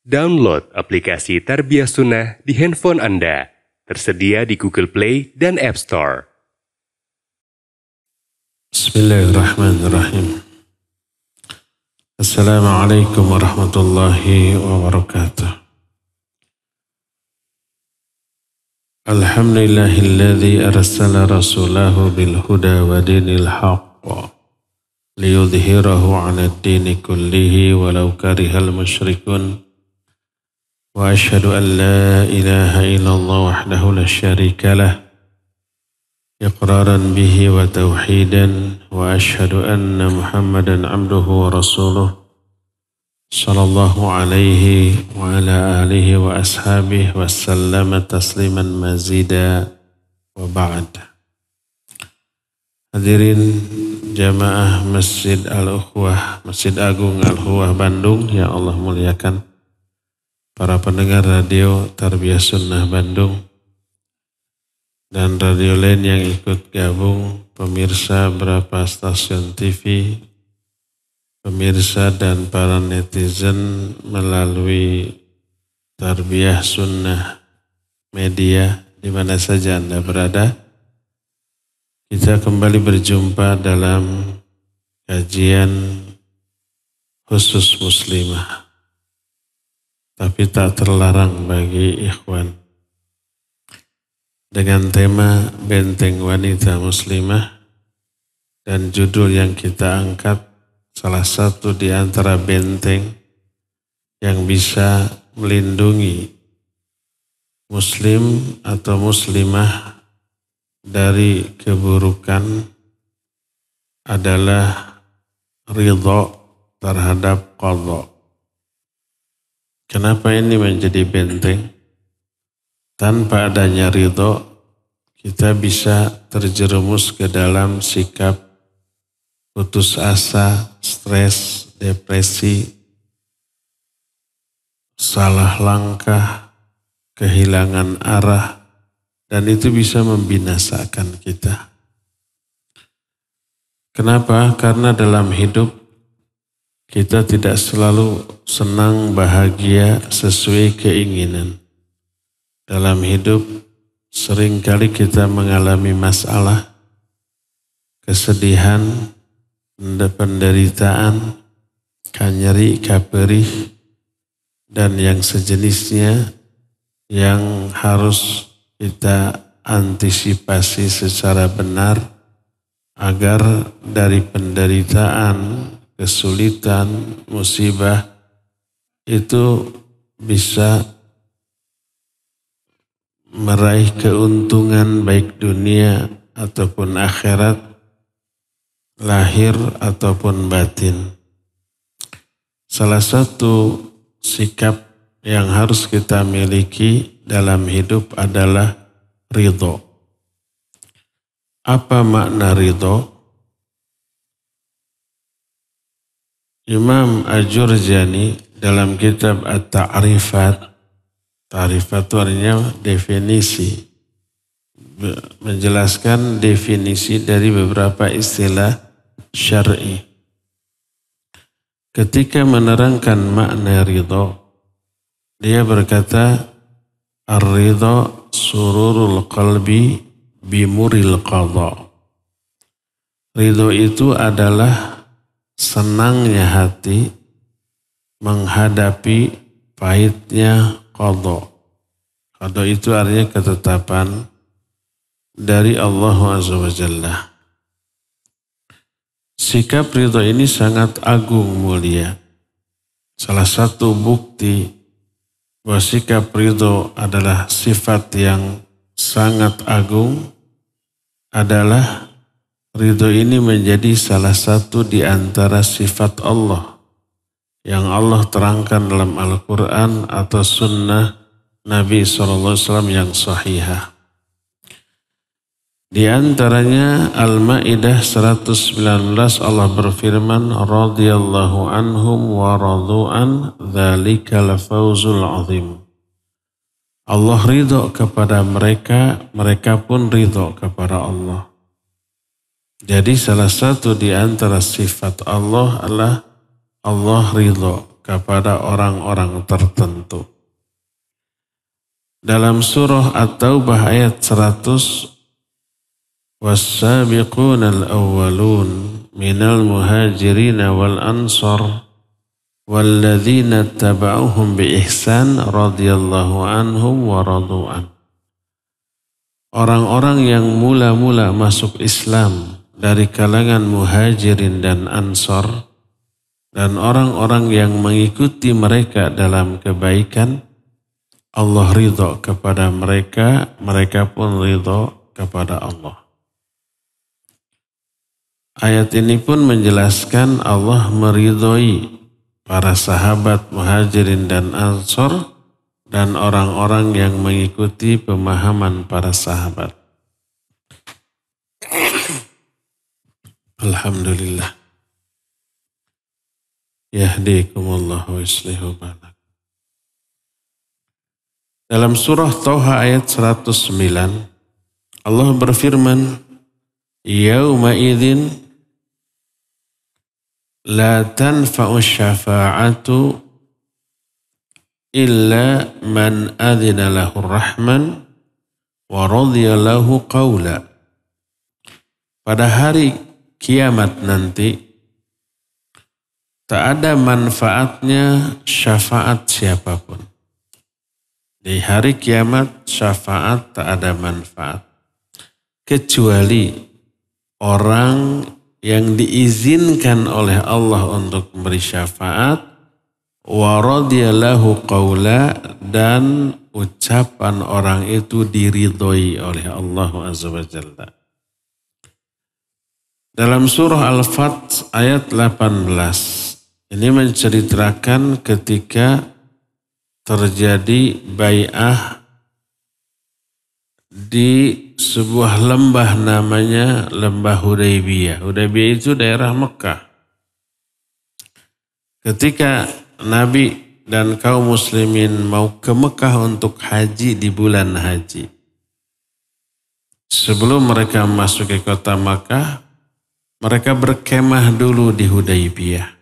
Download aplikasi Tarbiyah Sunnah di handphone Anda. Tersedia di Google Play dan App Store. Bismillahirrahmanirrahim. Assalamualaikum warahmatullahi wabarakatuh. Alhamdulillahilladzi arsala rasulahu bil huda wa dinil haqq liyudhhirahu 'alad dini kullihi walau karihal musyrikun. Wa asyhadu an la ilaha illallah wahdahu la syarika lah iqraran bihi wa tauhidan wa asyhadu anna Muhammadan abduhu wa rasuluh sallallahu alaihi wa ala alihi wa ashabihi wa sallama tasliman mazida wa ba'd. Hadirin jamaah Masjid Al-Ukhwah, Masjid Agung Al-Ukhwah Bandung yang Allah muliakan, para pendengar radio Tarbiyah Sunnah Bandung dan radio lain yang ikut gabung, pemirsa berapa stasiun TV, pemirsa dan para netizen melalui Tarbiyah Sunnah Media di mana saja Anda berada. Kita kembali berjumpa dalam kajian khusus muslimah. Tapi tak terlarang bagi ikhwan. Dengan tema Benteng Wanita Muslimah dan judul yang kita angkat salah satu di antara benteng yang bisa melindungi muslim atau muslimah dari keburukan adalah ridho terhadap qadha. Kenapa ini menjadi benteng? Tanpa adanya ridho, kita bisa terjerumus ke dalam sikap putus asa, stres, depresi, salah langkah, kehilangan arah, dan itu bisa membinasakan kita. Kenapa? Karena dalam hidup kita tidak selalu senang, bahagia, sesuai keinginan. Dalam hidup seringkali kita mengalami masalah, kesedihan, penderitaan, kanyeri, kaperih, dan yang sejenisnya yang harus kita antisipasi secara benar agar dari penderitaan, kesulitan, musibah itu bisa meraih keuntungan baik dunia ataupun akhirat, lahir ataupun batin. Salah satu sikap yang harus kita miliki dalam hidup adalah ridho. Apa makna ridho? Imam Al-Jurjani dalam kitab At-Ta'rifat, ta'rifat itu artinya definisi, menjelaskan definisi dari beberapa istilah syar'i. Ketika menerangkan makna ridho, dia berkata, ar-ridho sururul qalbi bimuril qadha. Ridho itu adalah senangnya hati menghadapi pahitnya qadha. Qadha itu artinya ketetapan dari Allah Azza wa Jalla. Sikap ridho ini sangat agung mulia. Salah satu bukti bahwa sikap ridho adalah sifat yang sangat agung adalah ridho ini menjadi salah satu di antara sifat Allah yang Allah terangkan dalam Al-Quran atau sunnah Nabi SAW yang sahihah. Di antaranya Al-Ma'idah 119 Allah berfirman, radhiyallahu anhum wa radu'an dzalikal fawzul azim. Allah ridho kepada mereka, mereka pun ridho kepada Allah. Jadi salah satu di antara sifat Allah adalah Allah ridho kepada orang-orang tertentu. Dalam surah At-Taubah ayat 100, "Was-sabiqunal awwalun minal muhajirin wal ansar walladzina taba'uhum bi ihsan radhiyallahu anhum wa radu an." Orang-orang yang mula-mula masuk Islam dari kalangan muhajirin dan ansar dan orang-orang yang mengikuti mereka dalam kebaikan, Allah ridho kepada mereka, mereka pun ridho kepada Allah. Ayat ini pun menjelaskan Allah meridhoi para sahabat muhajirin dan ansar dan orang-orang yang mengikuti pemahaman para sahabat. Alhamdulillah. Yahdikumullah wa yuslihu balakum. Dalam surah Thaha ayat 109, Allah berfirman, "Yauma idzin la tanfa'u syafa'atu illa man adzina lahu rahman wa radiya lahu qawla." Pada hari kiamat nanti, tak ada manfaatnya syafaat siapapun. Di hari kiamat syafaat tak ada manfaat. Kecuali orang yang diizinkan oleh Allah untuk memberi syafaat, wa radiyallahu qawla, dan ucapan orang itu diridhoi oleh Allah Azza wa Jalla. Dalam surah Al-Fath ayat 18, ini menceritakan ketika terjadi bai'ah di sebuah lembah namanya Lembah Hudaybiyah. Hudaybiyah itu daerah Mekah. Ketika Nabi dan kaum muslimin mau ke Mekah untuk haji di bulan haji, sebelum mereka masuk ke kota Mekah, mereka berkemah dulu di Hudaybiyah.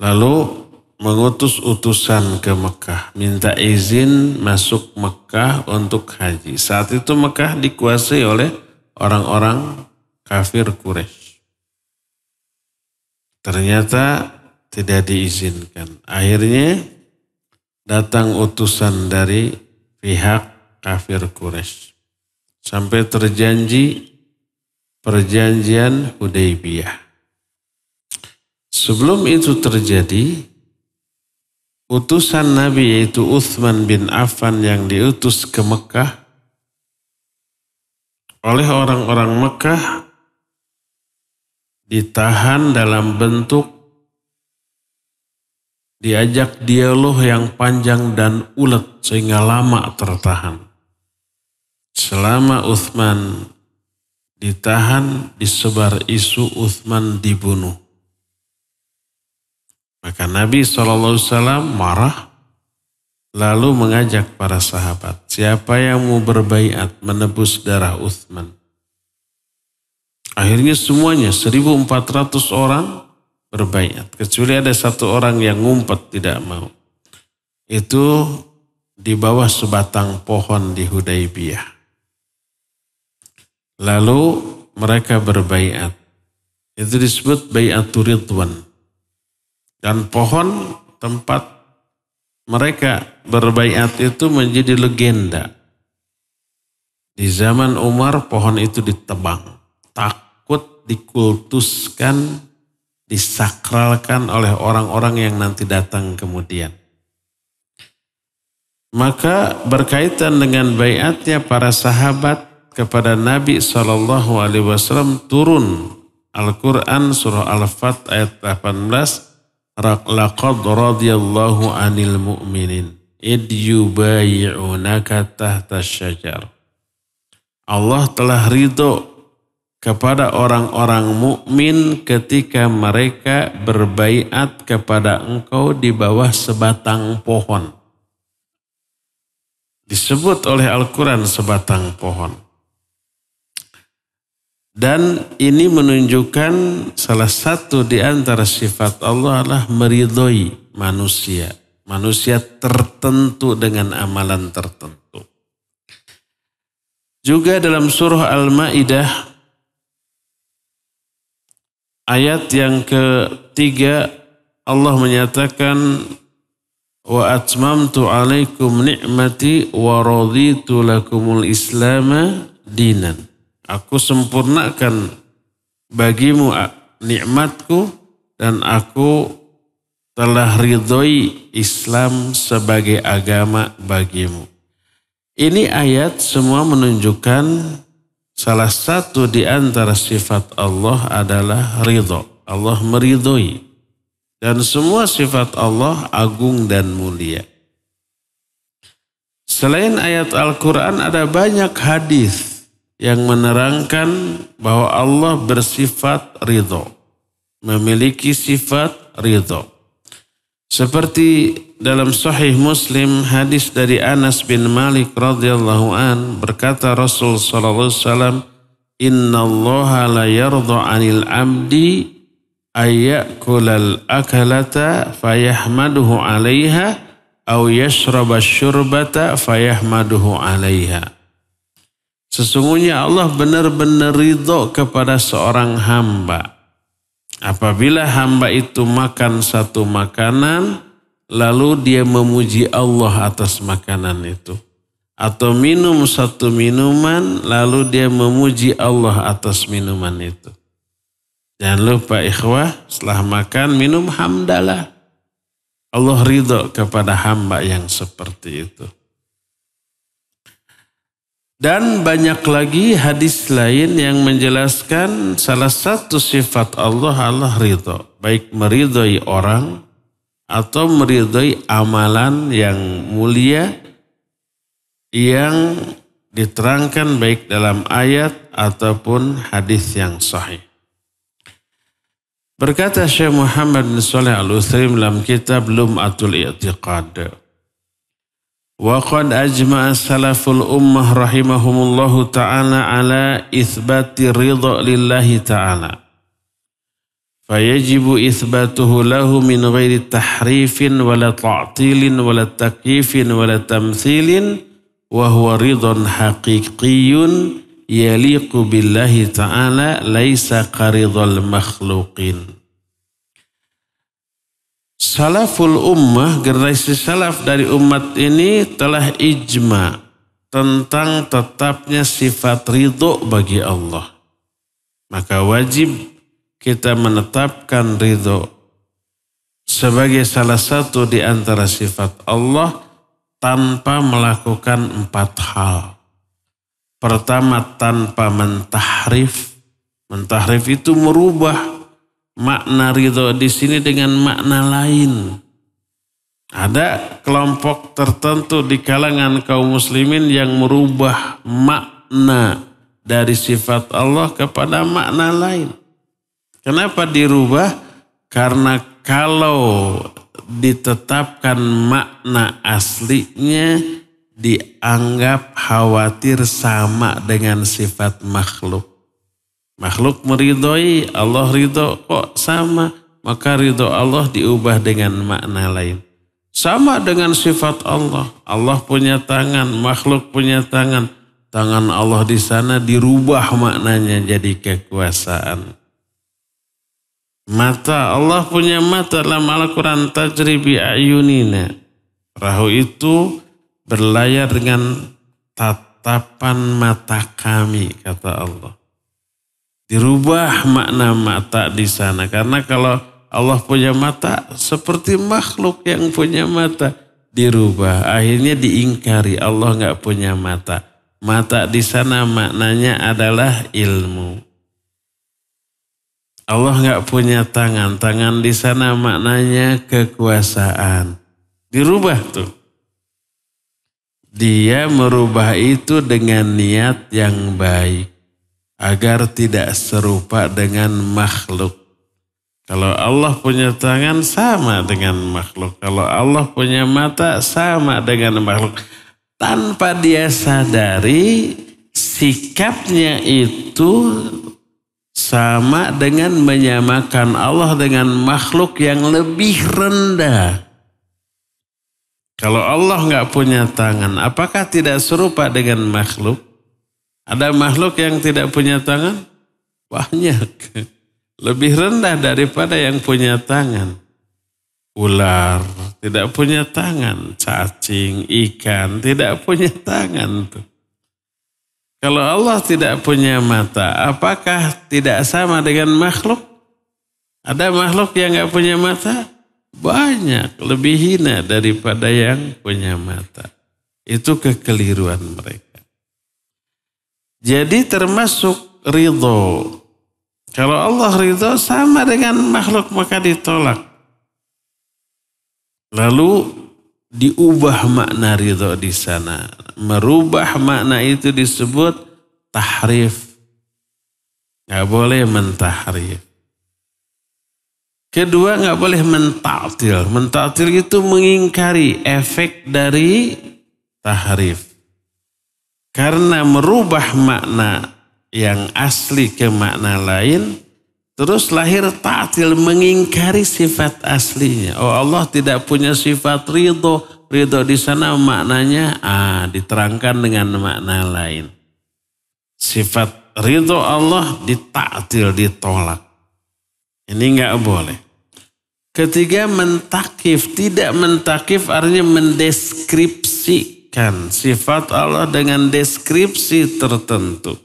Lalu mengutus utusan ke Mekah, minta izin masuk Mekah untuk haji. Saat itu Mekah dikuasai oleh orang-orang kafir Quraisy. Ternyata tidak diizinkan. Akhirnya datang utusan dari pihak kafir Quraisy. Sampai terjanji perjanjian Hudaybiyah. Sebelum itu terjadi, utusan Nabi yaitu Utsman bin Affan yang diutus ke Mekah oleh orang-orang Mekah ditahan dalam bentuk diajak dialog yang panjang dan ulet sehingga lama tertahan. Selama Utsman ditahan, disebar isu Utsman dibunuh. Maka Nabi SAW marah, lalu mengajak para sahabat, siapa yang mau berbaiat menebus darah Utsman? Akhirnya semuanya 1.400 orang berbaiat, kecuali ada satu orang yang ngumpet tidak mau. Itu di bawah sebatang pohon di Hudaybiyah. Lalu mereka berbaiat. Itu disebut bai'atur ridwan. Dan pohon tempat mereka berbaiat itu menjadi legenda. Di zaman Umar pohon itu ditebang. Takut dikultuskan, disakralkan oleh orang-orang yang nanti datang kemudian. Maka berkaitan dengan baiatnya para sahabat kepada Nabi SAW turun Al-Quran surah Al-Fath ayat 18. Laqad radiyallahu anil mu'minin id yubayi'unaka tahta syajar. Allah telah ridho kepada orang-orang mukmin ketika mereka berbaiat kepada engkau di bawah sebatang pohon. Disebut oleh Al-Quran sebatang pohon. Dan ini menunjukkan salah satu di antara sifat Allah adalah meridhoi manusia. Manusia tertentu dengan amalan tertentu. Juga dalam surah Al-Maidah ayat yang ketiga Allah menyatakan wa atmamtu alaikum ni'mati wa raditu lakumul islama dinan. Aku sempurnakan bagimu nikmatku dan aku telah ridhoi Islam sebagai agama bagimu. Ini ayat semua menunjukkan salah satu di antara sifat Allah adalah ridho. Allah meridhoi. Dan semua sifat Allah agung dan mulia. Selain ayat Al-Quran ada banyak hadis yang menerangkan bahwa Allah bersifat ridho, memiliki sifat ridho. Seperti dalam Sahih Muslim hadis dari Anas bin Malik radhiyallahu an berkata Rasul sallallahu alaihi wasallam, "Innallaha la yardha 'anil 'abdi ayyakulal akalata fayahmaduhu 'alaiha aw yashraba syurbata fayahmaduhu 'alaiha." Sesungguhnya Allah benar-benar ridho kepada seorang hamba. Apabila hamba itu makan satu makanan, lalu dia memuji Allah atas makanan itu. Atau minum satu minuman, lalu dia memuji Allah atas minuman itu. Jangan lupa ikhwah, setelah makan minum hamdalah. Allah ridho kepada hamba yang seperti itu. Dan banyak lagi hadis lain yang menjelaskan salah satu sifat Allah ridho. Baik meridhoi orang atau meridhoi amalan yang mulia yang diterangkan baik dalam ayat ataupun hadis yang sahih. Berkata Syekh Muhammad bin Shalih Al-Utsaimin dalam kitab Lum'atul I'tiqad. Wa qad ajma'a salaful ummah rahimahumullahu ta'ala ala itsbati ridha lillahi ta'ala. Fayajibu itsbatuhu lahu min ghairi tahrifin wala ta'tilin wala takyifin wala tamthilin wa huwa ridhan haqiqiyyun yaliqu billahi ta'ala laisa qaridhal makhluqin. Salaful ummah, generasi salaf dari umat ini telah ijma tentang tetapnya sifat ridho bagi Allah. Maka wajib kita menetapkan ridho sebagai salah satu di antara sifat Allah tanpa melakukan 4 hal. Pertama, tanpa mentahrif. Mentahrif itu merubah makna ridho di sini dengan makna lain. Ada kelompok tertentu di kalangan kaum muslimin yang merubah makna dari sifat Allah kepada makna lain. Kenapa dirubah? Karena kalau ditetapkan makna aslinya dianggap khawatir sama dengan sifat makhluk. Makhluk meridhoi, Allah ridho kok sama. Maka ridho Allah diubah dengan makna lain. Sama dengan sifat Allah. Allah punya tangan, makhluk punya tangan. Tangan Allah di sana dirubah maknanya jadi kekuasaan. Mata, Allah punya mata dalam Al-Quran tajri bi ayunina. Perahu itu berlayar dengan tatapan mata kami, kata Allah. Dirubah makna mata di sana. Karena kalau Allah punya mata seperti makhluk yang punya mata. Dirubah. Akhirnya diingkari Allah nggak punya mata. Mata di sana maknanya adalah ilmu. Allah nggak punya tangan. Tangan di sana maknanya kekuasaan. Dirubah tuh. Dia merubah itu dengan niat yang baik. Agar tidak serupa dengan makhluk. Kalau Allah punya tangan sama dengan makhluk. Kalau Allah punya mata sama dengan makhluk. Tanpa dia sadari sikapnya itu sama dengan menyamakan Allah dengan makhluk yang lebih rendah. Kalau Allah nggak punya tangan, apakah tidak serupa dengan makhluk? Ada makhluk yang tidak punya tangan? Banyak. Lebih rendah daripada yang punya tangan. Ular tidak punya tangan, cacing, ikan tidak punya tangan tuh. Kalau Allah tidak punya mata, apakah tidak sama dengan makhluk? Ada makhluk yang nggak punya mata? Banyak, lebih hina daripada yang punya mata. Itu kekeliruan mereka. Jadi termasuk ridho. Kalau Allah ridho sama dengan makhluk maka ditolak. Lalu diubah makna ridho di sana. Merubah makna itu disebut tahrif. Nggak boleh mentahrif. Kedua, nggak boleh mentaktil. Mentaktil itu mengingkari efek dari tahrif. Karena merubah makna yang asli ke makna lain, terus lahir ta'til, mengingkari sifat aslinya. Oh, Allah tidak punya sifat ridho. Ridho di sana maknanya diterangkan dengan makna lain. Sifat ridho Allah ditaktil, ditolak. Ini nggak boleh. Ketiga, mentakif. Tidak mentakif artinya mendeskripsikan sifat Allah dengan deskripsi tertentu.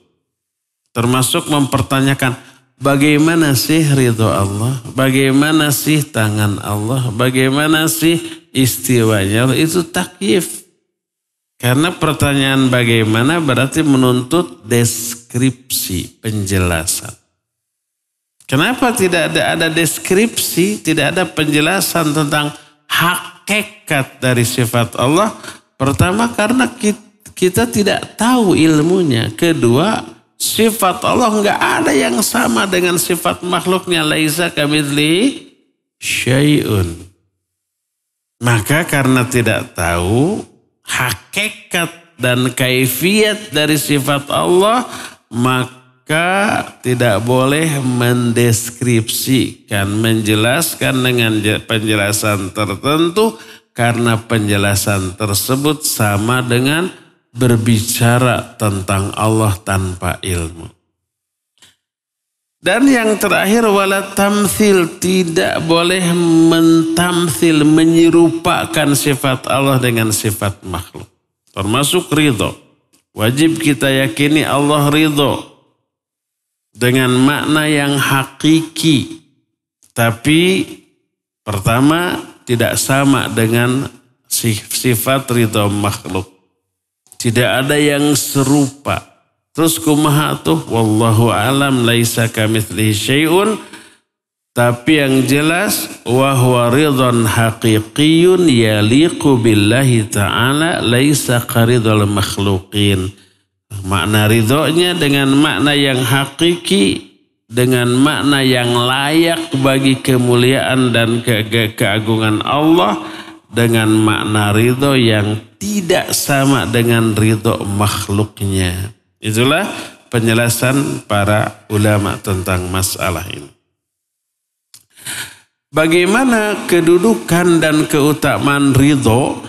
Termasuk mempertanyakan bagaimana sih ridho Allah, bagaimana sih tangan Allah, bagaimana sih istiwanya, itu takyif. Karena pertanyaan bagaimana berarti menuntut deskripsi, penjelasan. Kenapa tidak ada deskripsi, tidak ada penjelasan tentang hakikat dari sifat Allah? Pertama, karena kita tidak tahu ilmunya. Kedua, sifat Allah enggak ada yang sama dengan sifat makhluknya. Laisa kamitslihi syai'un. Maka karena tidak tahu hakikat dan kaifiat dari sifat Allah, maka tidak boleh mendeskripsikan, menjelaskan dengan penjelasan tertentu, karena penjelasan tersebut sama dengan berbicara tentang Allah tanpa ilmu. Dan yang terakhir, wala tamthil, tidak boleh mentamthil, menyerupakan sifat Allah dengan sifat makhluk. Termasuk ridho. Wajib kita yakini Allah ridho dengan makna yang hakiki. Tapi pertama tidak sama dengan sifat ridho makhluk. Tidak ada yang serupa. Terus kumaha tuh? Wallahu alam, laisa kamitslihi syai'un. Tapi yang jelas, wa huwa ridhon haqiqiyun yaliqu billahi ta'ala laisa qaridhul makhluqin. Makna ridhonya dengan makna yang hakiki, dengan makna yang layak bagi kemuliaan dan keagungan Allah, dengan makna ridho yang tidak sama dengan ridho makhluknya. Itulah penjelasan para ulama tentang masalah ini. Bagaimana kedudukan dan keutamaan ridho?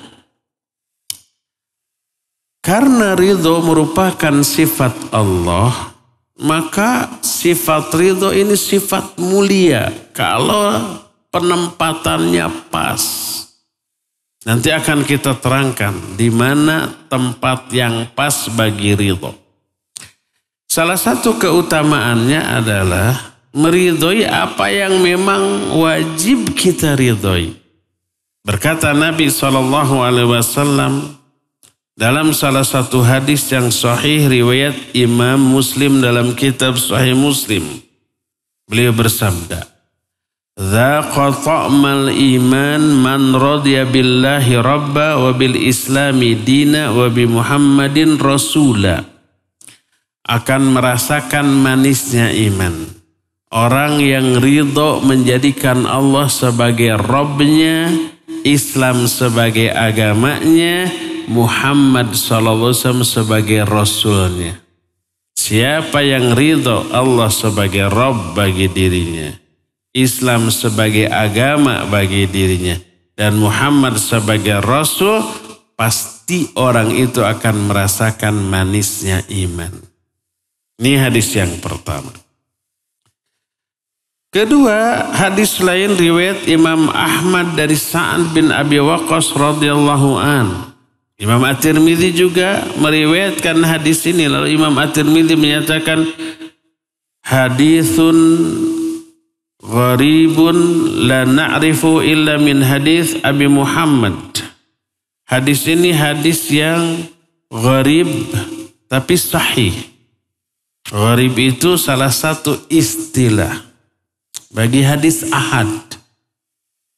Karena ridho merupakan sifat Allah, maka sifat ridho ini sifat mulia kalau penempatannya pas. Nanti akan kita terangkan di mana tempat yang pas bagi ridho. Salah satu keutamaannya adalah meridhoi apa yang memang wajib kita ridhoi. Berkata Nabi SAW dalam salah satu hadis yang sahih riwayat Imam Muslim dalam kitab Sahih Muslim. Beliau bersabda, "Dzaqa ta'mal iman man radiya billahi rabba wa bil islami dina wa bi Muhammadin rasula." Akan merasakan manisnya iman orang yang ridho menjadikan Allah sebagai Rabbnya, Islam sebagai agamanya, Muhammad SAW sebagai Rasulnya. Siapa yang ridho Allah sebagai Rabb bagi dirinya, Islam sebagai agama bagi dirinya, dan Muhammad sebagai Rasul, pasti orang itu akan merasakan manisnya iman. Ini hadis yang pertama. Kedua, hadis lain riwayat Imam Ahmad dari Sa'ad bin Abi Waqqas radhiyallahu an. Imam At-Tirmidzi juga meriwayatkan hadis ini. Lalu Imam At-Tirmidzi menyatakan haditsun gharibun la na'rifu illa min hadis Abi Muhammad. Hadis ini hadis yang gharib tapi sahih. Gharib itu salah satu istilah bagi hadis ahad.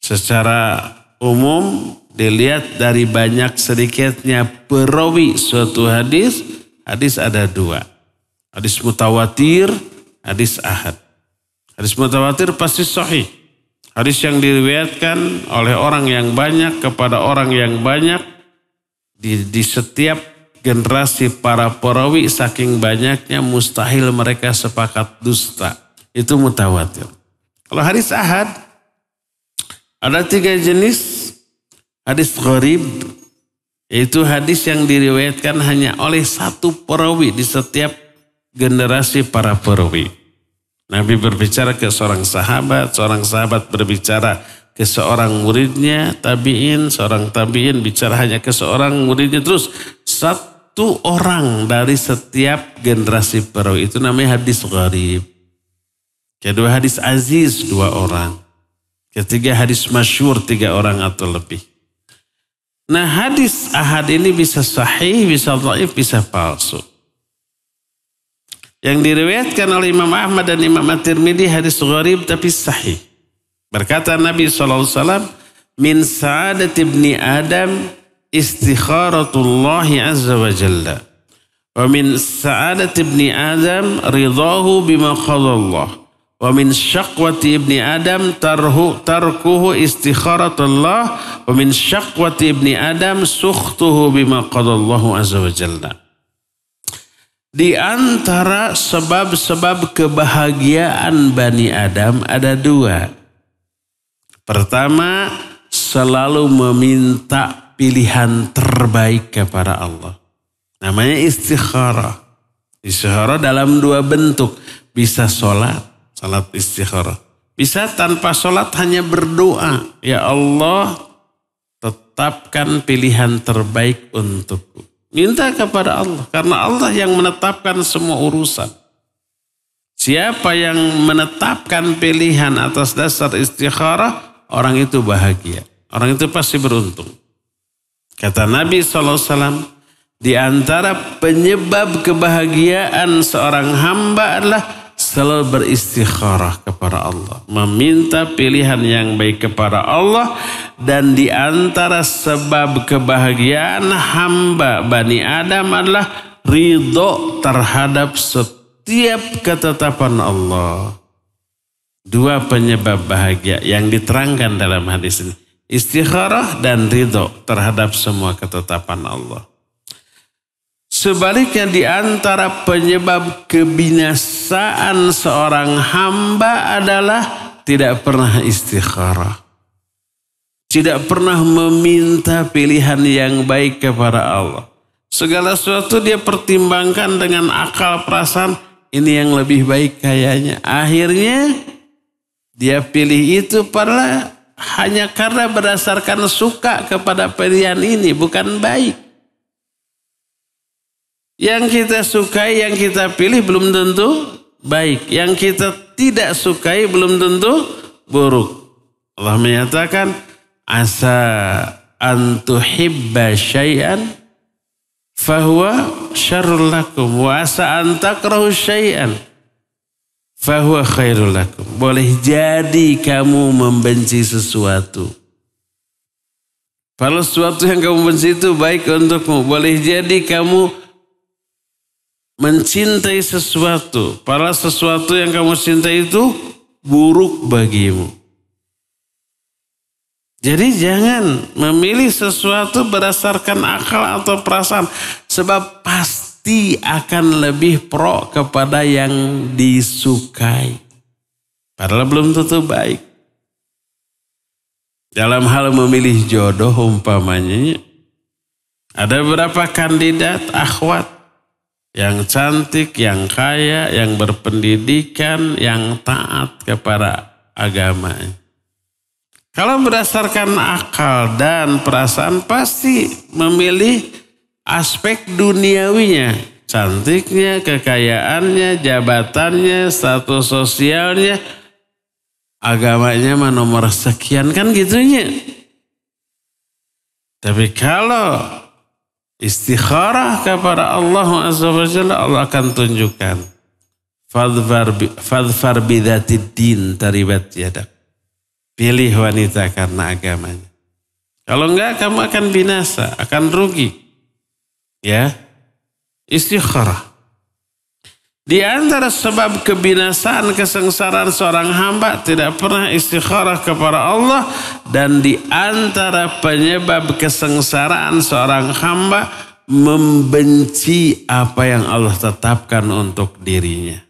Secara umum dilihat dari banyak sedikitnya perawi suatu hadis, hadis ada dua. Hadis mutawatir, hadis ahad. Hadis mutawatir pasti sahih. Hadis yang diriwayatkan oleh orang yang banyak kepada orang yang banyak di setiap generasi para perawi, saking banyaknya mustahil mereka sepakat dusta. Itu mutawatir. Kalau hadis ahad ada 3 jenis. Hadis gharib yaitu hadis yang diriwayatkan hanya oleh satu perawi di setiap generasi para perawi. Nabi berbicara ke seorang sahabat berbicara ke seorang muridnya, seorang tabi'in bicara hanya ke seorang muridnya, terus satu orang dari setiap generasi perawi. Itu namanya hadis gharib. Kedua hadis aziz 2 orang. Ketiga hadis masyhur 3 orang atau lebih. Nah hadis ahad ini bisa sahih, bisa dhaif, bisa palsu. Yang diriwayatkan oleh Imam Ahmad dan Imam At-Tirmidzi hadis gharib tapi sahih. Berkata Nabi SAW, min sa'adat ibni Adam istikharatullahi azza wa jalla. Wa min sa'adat ibni Adam ridahu bima qadallah. Wa min syakwati ibni Adam tarkuhu istikharatullah. Wa min syakwati ibni Adam sukhtuhu bima qadallahu azza wa jalla. Di antara sebab-sebab kebahagiaan Bani Adam ada 2. Pertama, selalu meminta pilihan terbaik kepada Allah. Namanya istikharah. Istikharah dalam 2 bentuk. Bisa salat istikharah. Bisa tanpa sholat hanya berdoa. Ya Allah, tetapkan pilihan terbaik untukku. Minta kepada Allah. Karena Allah yang menetapkan semua urusan. Siapa yang menetapkan pilihan atas dasar istikharah, orang itu bahagia. Orang itu pasti beruntung. Kata Nabi SAW, di antara penyebab kebahagiaan seorang hamba adalah selalu beristikharah kepada Allah. Meminta pilihan yang baik kepada Allah. Dan di antara sebab kebahagiaan hamba Bani Adam adalah ridho terhadap setiap ketetapan Allah. 2 penyebab bahagia yang diterangkan dalam hadis ini. Istikharah dan ridho terhadap semua ketetapan Allah. Sebaliknya di antara penyebab kebinasaan seorang hamba adalah tidak pernah istikharah. Tidak pernah meminta pilihan yang baik kepada Allah. Segala sesuatu dia pertimbangkan dengan akal perasaan, ini yang lebih baik kayaknya. Akhirnya dia pilih itu hanya karena berdasarkan suka kepada pilihan ini, bukan baik. Yang kita sukai, yang kita pilih belum tentu baik. Yang kita tidak sukai belum tentu buruk. Allah menyatakan, asa antuhibba syai'an fahuwa syarrul lakum. Wa asa antakrahu syai'an fahuwa khairul lakum. Boleh jadi kamu membenci sesuatu. Kalau sesuatu yang kamu benci itu baik untukmu. Boleh jadi kamu mencintai sesuatu, padahal sesuatu yang kamu cintai itu buruk bagimu. Jadi jangan memilih sesuatu berdasarkan akal atau perasaan. Sebab pasti pasti akan lebih pro kepada yang disukai. Padahal belum tentu baik. Dalam hal memilih jodoh umpamanya, ada beberapa kandidat akhwat yang cantik, yang kaya, yang berpendidikan, yang taat kepada agamanya. Kalau berdasarkan akal dan perasaan pasti memilih aspek duniawinya. Cantiknya, kekayaannya, jabatannya, status sosialnya, agamanya mah nomor sekian kan gitunya. Tapi kalau istikharah kepada Allah Azza wa Jalla, Allah akan tunjukkan. Fadfar bidzatid din taribat yadak. Pilih wanita karena agamanya. Kalau enggak kamu akan binasa, akan rugi. Ya, istikharah. Di antara sebab kebinasaan, kesengsaraan seorang hamba tidak pernah istikharah kepada Allah. Dan di antara penyebab kesengsaraan seorang hamba membenci apa yang Allah tetapkan untuk dirinya.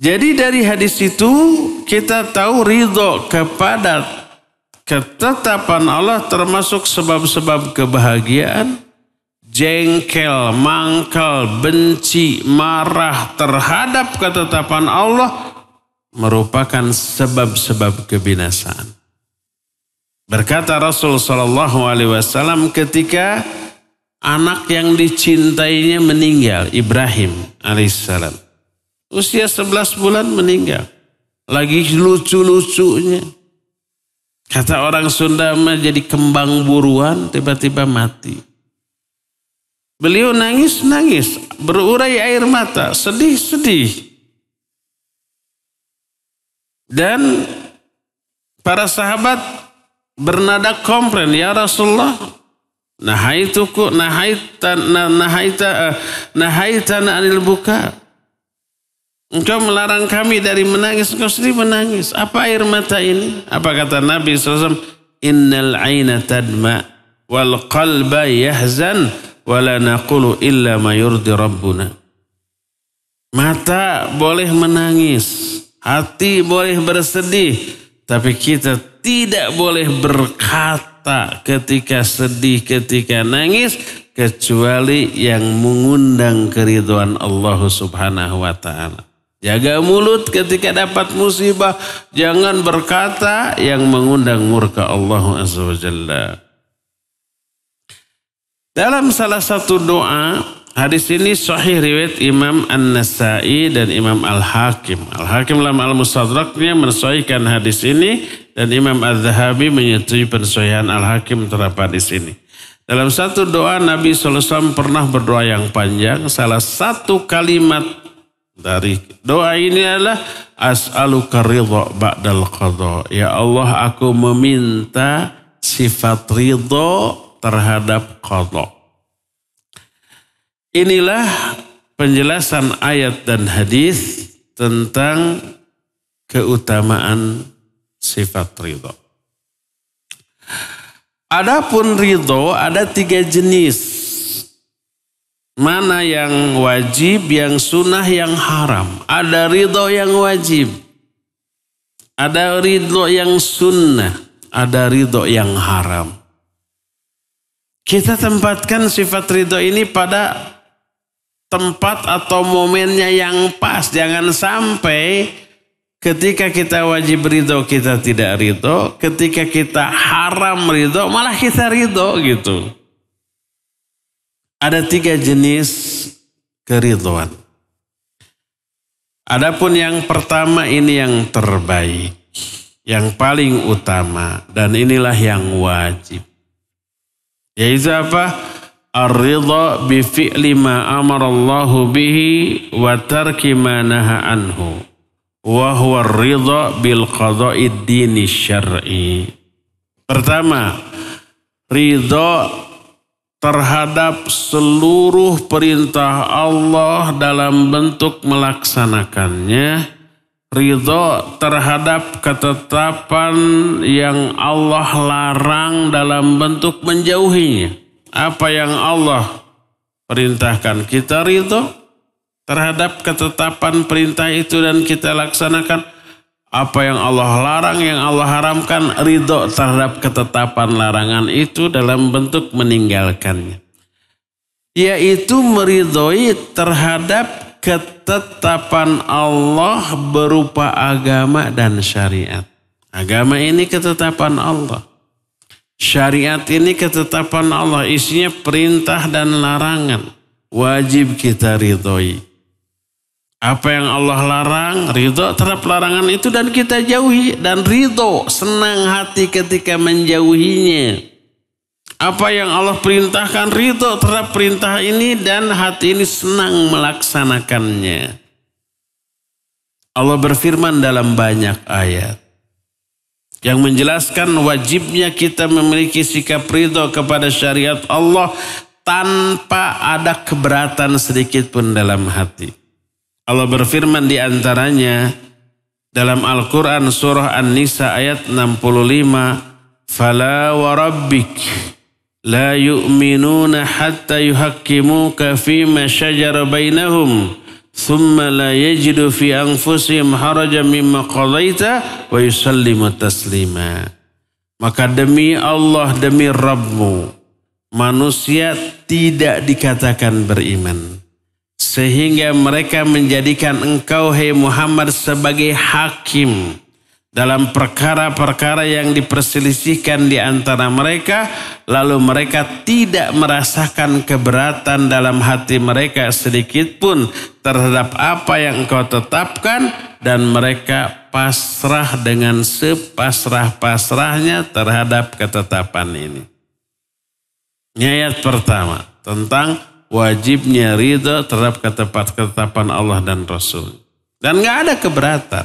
Jadi dari hadis itu kita tahu ridho kepada ketetapan Allah termasuk sebab-sebab kebahagiaan. Jengkel, mangkal, benci, marah terhadap ketetapan Allah merupakan sebab-sebab kebinasaan. Berkata Rasul SAW ketika anak yang dicintainya meninggal, Ibrahim alaihissalam. Usia 11 bulan meninggal. Lagi lucu-lucunya. Kata orang Sunda mah jadi kembang buruan tiba-tiba mati. Beliau nangis-nangis, berurai air mata, sedih-sedih. Dan para sahabat bernada komplain, ya Rasulullah, nahaitana anil buka. Engkau melarang kami dari menangis, engkau sendiri menangis. Apa air mata ini? Apa kata Nabi SAW? Innal aina tadma wal qalba yahzan wala naqulu illa ma yurdi rabbuna. Mata boleh menangis, hati boleh bersedih, tapi kita tidak boleh berkata ketika sedih, ketika nangis, kecuali yang mengundang keridhaan Allah Subhanahu wa ta'ala. Jaga mulut ketika dapat musibah, jangan berkata yang mengundang murka Allah Azza wa Jalla. Dalam salah satu doa, hadis ini sahih riwayat Imam An-Nasa'i dan Imam Al-Hakim. Al-Hakim dalam Al-Mustadraknya mensahihkan hadis ini dan Imam Az-Zahabi menyetujui pensahihan Al-Hakim terhadap hadis ini. Dalam satu doa Nabi SAW pernah berdoa yang panjang. Salah satu kalimat dari doa ini adalah as'aluka ridha ba'dal qadha. Ya Allah, aku meminta sifat ridha terhadap qadha. Inilah penjelasan ayat dan hadis tentang keutamaan sifat ridha. Adapun ridho ada 3 jenis. Mana yang wajib, yang sunnah, yang haram. Ada ridho yang wajib. Ada ridho yang sunnah. Ada ridho yang haram. Kita tempatkan sifat ridho ini pada tempat atau momennya yang pas. Jangan sampai ketika kita wajib ridho kita tidak ridho. Ketika kita haram ridho malah kita ridho gitu. Ada 3 jenis keridhoan. Adapun yang pertama ini yang terbaik. Yang paling utama. Dan inilah yang wajib. Yaitu apa? Ar-ridha bi fi'li ma amarallahu bihi wa tarki ma naha anhu. Wa huwa ar-ridha bil qada'id dini syar'i. Pertama, ridha terhadap seluruh perintah Allah dalam bentuk melaksanakannya. Ridho terhadap ketetapan yang Allah larang dalam bentuk menjauhinya. Apa yang Allah perintahkan kita ridho terhadap ketetapan perintah itu dan kita laksanakan. Apa yang Allah larang, yang Allah haramkan, ridho terhadap ketetapan larangan itu dalam bentuk meninggalkannya. Yaitu meridhoi terhadap ketetapan Allah berupa agama dan syariat. Agama ini ketetapan Allah. Syariat ini ketetapan Allah, isinya perintah dan larangan. Wajib kita ridhoi. Apa yang Allah larang, ridho terhadap larangan itu dan kita jauhi. Dan ridho, senang hati ketika menjauhinya. Apa yang Allah perintahkan, ridho terhadap perintah ini dan hati ini senang melaksanakannya. Allah berfirman dalam banyak ayat yang menjelaskan wajibnya kita memiliki sikap ridho kepada syariat Allah tanpa ada keberatan sedikit pun dalam hati. Allah berfirman di antaranya dalam Al-Quran surah An-Nisa ayat 65. Fala wa rabbik la yu'minuna hatta yuhakkimuka fima syajara bainahum thumma la yajidu fi anfusihim harajan mimma qadaita wa yusallimu taslima. Maka demi Allah, demi Rabbmu, manusia tidak dikatakan beriman sehingga mereka menjadikan engkau, hai Muhammad, sebagai hakim dalam perkara-perkara yang diperselisihkan di antara mereka, lalu mereka tidak merasakan keberatan dalam hati mereka sedikit pun terhadap apa yang engkau tetapkan, dan mereka pasrah dengan sepasrah-pasrahnya terhadap ketetapan ini. Ini ayat pertama tentang wajibnya ridho terhadap ketetapan Allah dan Rasul. Dan gak ada keberatan.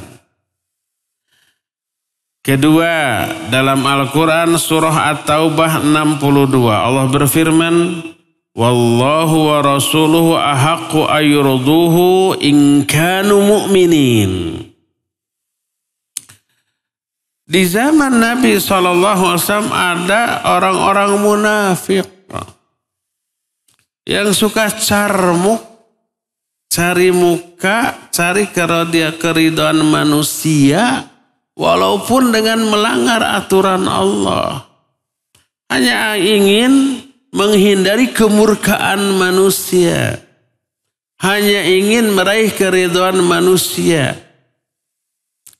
Kedua, dalam Al-Quran surah At-Taubah 62. Allah berfirman, Wallahu wa rasuluhu ahaqqu ayyurduhu in kanu mu'minin. Di zaman Nabi SAW ada orang-orang munafik yang suka carmuk, cari muka, cari keridhaan manusia, walaupun dengan melanggar aturan Allah. Hanya ingin menghindari kemurkaan manusia. Hanya ingin meraih keridhaan manusia.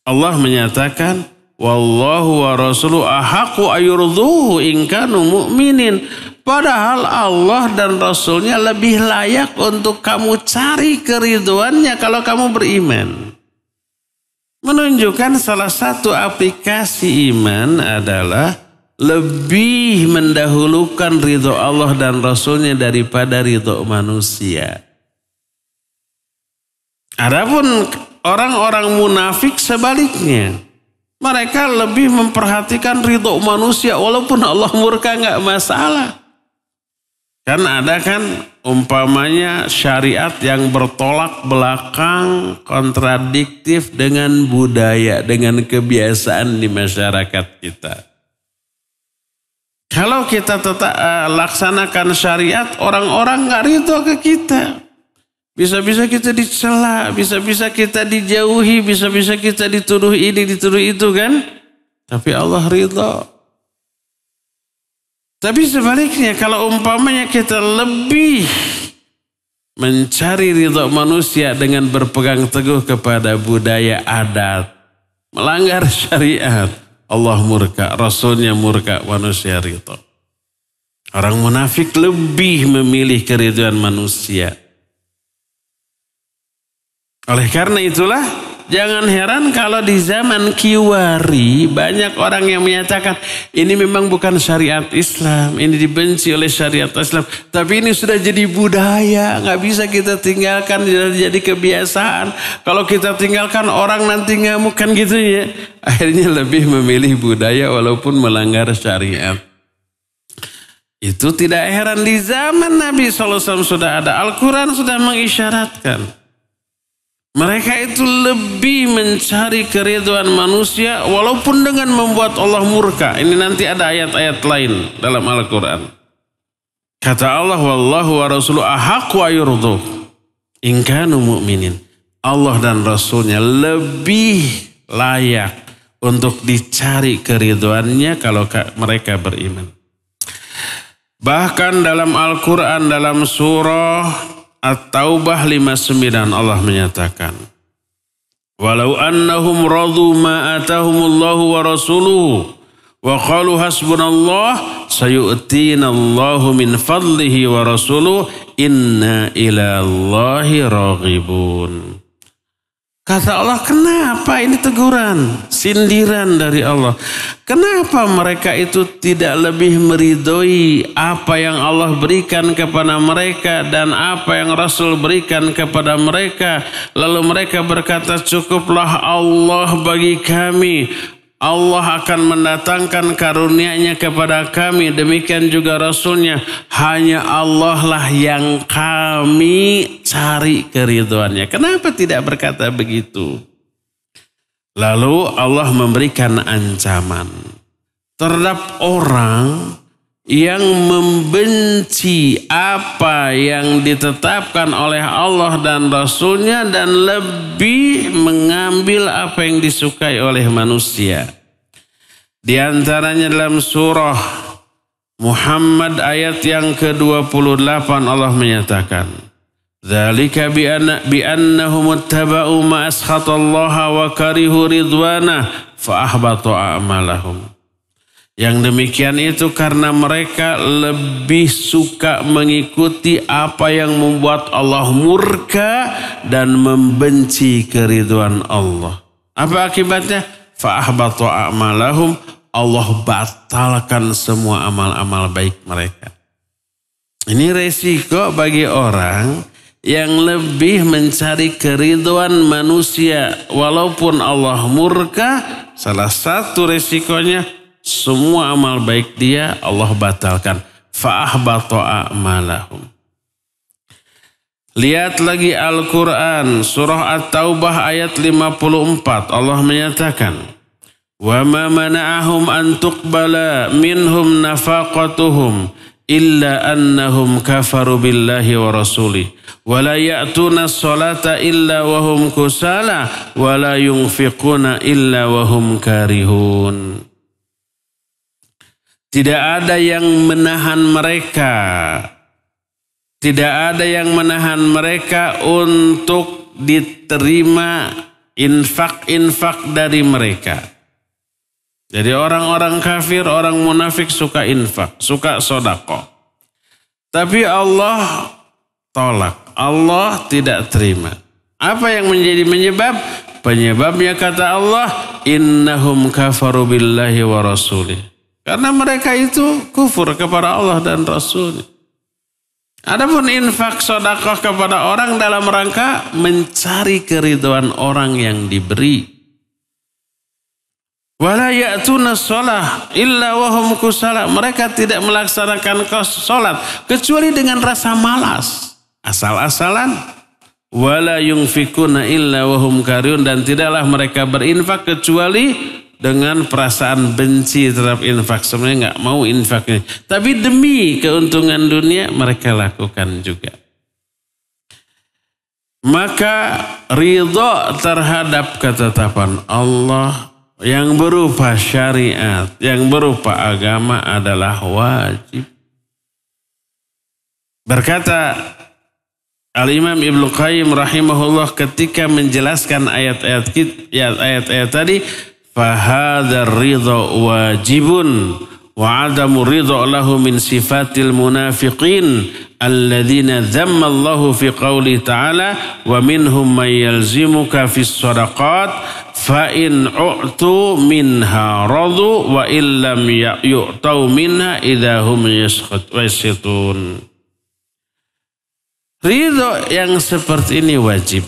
Allah menyatakan, Wallahu wa rasuluhu ahaqqu ayyurduhu in kanu mu'minin. Padahal Allah dan Rasulnya lebih layak untuk kamu cari keridhoannya kalau kamu beriman. Menunjukkan salah satu aplikasi iman adalah lebih mendahulukan ridho Allah dan Rasulnya daripada ridho manusia. Adapun orang-orang munafik sebaliknya. Mereka lebih memperhatikan ridho manusia walaupun Allah murka nggak masalah. Kan ada kan umpamanya syariat yang bertolak belakang, kontradiktif dengan budaya, dengan kebiasaan di masyarakat kita. Kalau kita tetap laksanakan syariat, orang-orang nggak ridho ke kita. Bisa-bisa kita dicela, bisa-bisa kita dijauhi, bisa-bisa kita dituduh ini, dituduh itu kan. Tapi Allah ridho. Tapi sebaliknya kalau umpamanya kita lebih mencari ridho manusia dengan berpegang teguh kepada budaya adat, melanggar syariat, Allah murka, Rasulnya murka, manusia ridho. Orang munafik lebih memilih keridhaan manusia. Oleh karena itulah jangan heran kalau di zaman Kiwari banyak orang yang menyatakan ini memang bukan syariat Islam, ini dibenci oleh syariat Islam, tapi ini sudah jadi budaya, nggak bisa kita tinggalkan, jadi kebiasaan. Kalau kita tinggalkan orang nanti ngamuk kan gitu ya. Akhirnya lebih memilih budaya walaupun melanggar syariat. Itu tidak heran di zaman Nabi SAW sudah ada, Al-Quran sudah mengisyaratkan. Mereka itu lebih mencari keridhaan manusia walaupun dengan membuat Allah murka. Ini nanti ada ayat-ayat lain dalam Al-Quran. Kata Allah, wallahu wa rasuluhu ahaqqu ayurduh in kanu mu'minin. Allah dan Rasulnya lebih layak untuk dicari keridhoannya kalau mereka beriman. Bahkan dalam Al-Quran dalam surah At-Taubah 59 Allah menyatakan, walau annahum radu ma atahumullahu wa rasuluhu wa qalu hasbunallah sayu'tinallahu min fadlihi wa rasuluhu inna ila Allahi raghibun. Kata Allah, kenapa ini teguran, sindiran dari Allah? Kenapa mereka itu tidak lebih meridhoi apa yang Allah berikan kepada mereka dan apa yang Rasul berikan kepada mereka? Lalu mereka berkata, cukuplah Allah bagi kami. Allah akan mendatangkan karunia-Nya kepada kami. Demikian juga Rasulnya. Hanya Allah lah yang kami cari keridhoannya. Kenapa tidak berkata begitu? Lalu Allah memberikan ancaman terhadap orang yang membenci apa yang ditetapkan oleh Allah dan Rasulnya dan lebih mengambil apa yang disukai oleh manusia. Di antaranya dalam surah Muhammad ayat yang ke-28 Allah menyatakan, dzalika bi annahum ittaba'u ma askhatallaha wa karihu ridwana fa ahbata a'malahum. Yang demikian itu karena mereka lebih suka mengikuti apa yang membuat Allah murka dan membenci keridhaan Allah. Apa akibatnya? Fa ahbata a'malahum. Allah batalkan semua amal-amal baik mereka. Ini resiko bagi orang yang lebih mencari keridhaan manusia walaupun Allah murka. Salah satu resikonya semua amal baik dia Allah batalkan. Fa'ahbata a'malahum. Lihat lagi Al-Quran surah At-Taubah ayat 54. Allah menyatakan, wa ma mana'ahum an tuqbala minhum nafaqatuhum illa annahum kafaru billahi wa rasulih wa la ya'tuna as-salata illa wa hum kusala wa la yunfiquna illa wa hum karihun. Tidak ada yang menahan mereka. Tidak ada yang menahan mereka untuk diterima infak-infak dari mereka. Jadi orang-orang kafir, orang munafik suka infak, suka sedekah. Tapi Allah tolak, Allah tidak terima. Apa yang menjadi penyebab? Penyebabnya kata Allah, innahum kafaru billahi wa rasulih. Karena mereka itu kufur kepada Allah dan Rasul. Adapun infak sedekah kepada orang dalam rangka mencari keridhaan orang yang diberi. Wala ya'tuna shalah illa wa hum kusala. Mereka tidak melaksanakan salat kecuali dengan rasa malas, asal-asalan. Wala yunfikuna illa wa hum karihun, dan tidaklah mereka berinfak kecuali dengan perasaan benci terhadap infak. Sebenarnya nggak mau infaknya, tapi demi keuntungan dunia mereka lakukan juga. Maka ridha terhadap ketetapan Allah yang berupa syariat, yang berupa agama adalah wajib. Berkata Al-Imam Ibnu Qayyim rahimahullah ketika menjelaskan ayat-ayat tadi, fahadha ridha wajibun wa adamu ridha lahu min sifatil munafiqin alladzina dhamma Allahu fi qouli ta'ala wa minhum may yalzimuka fis sadaqat fa in u'tu minha radu wa illam yu'tau minha idahum yaskhitun. Ridha yang seperti ini wajib.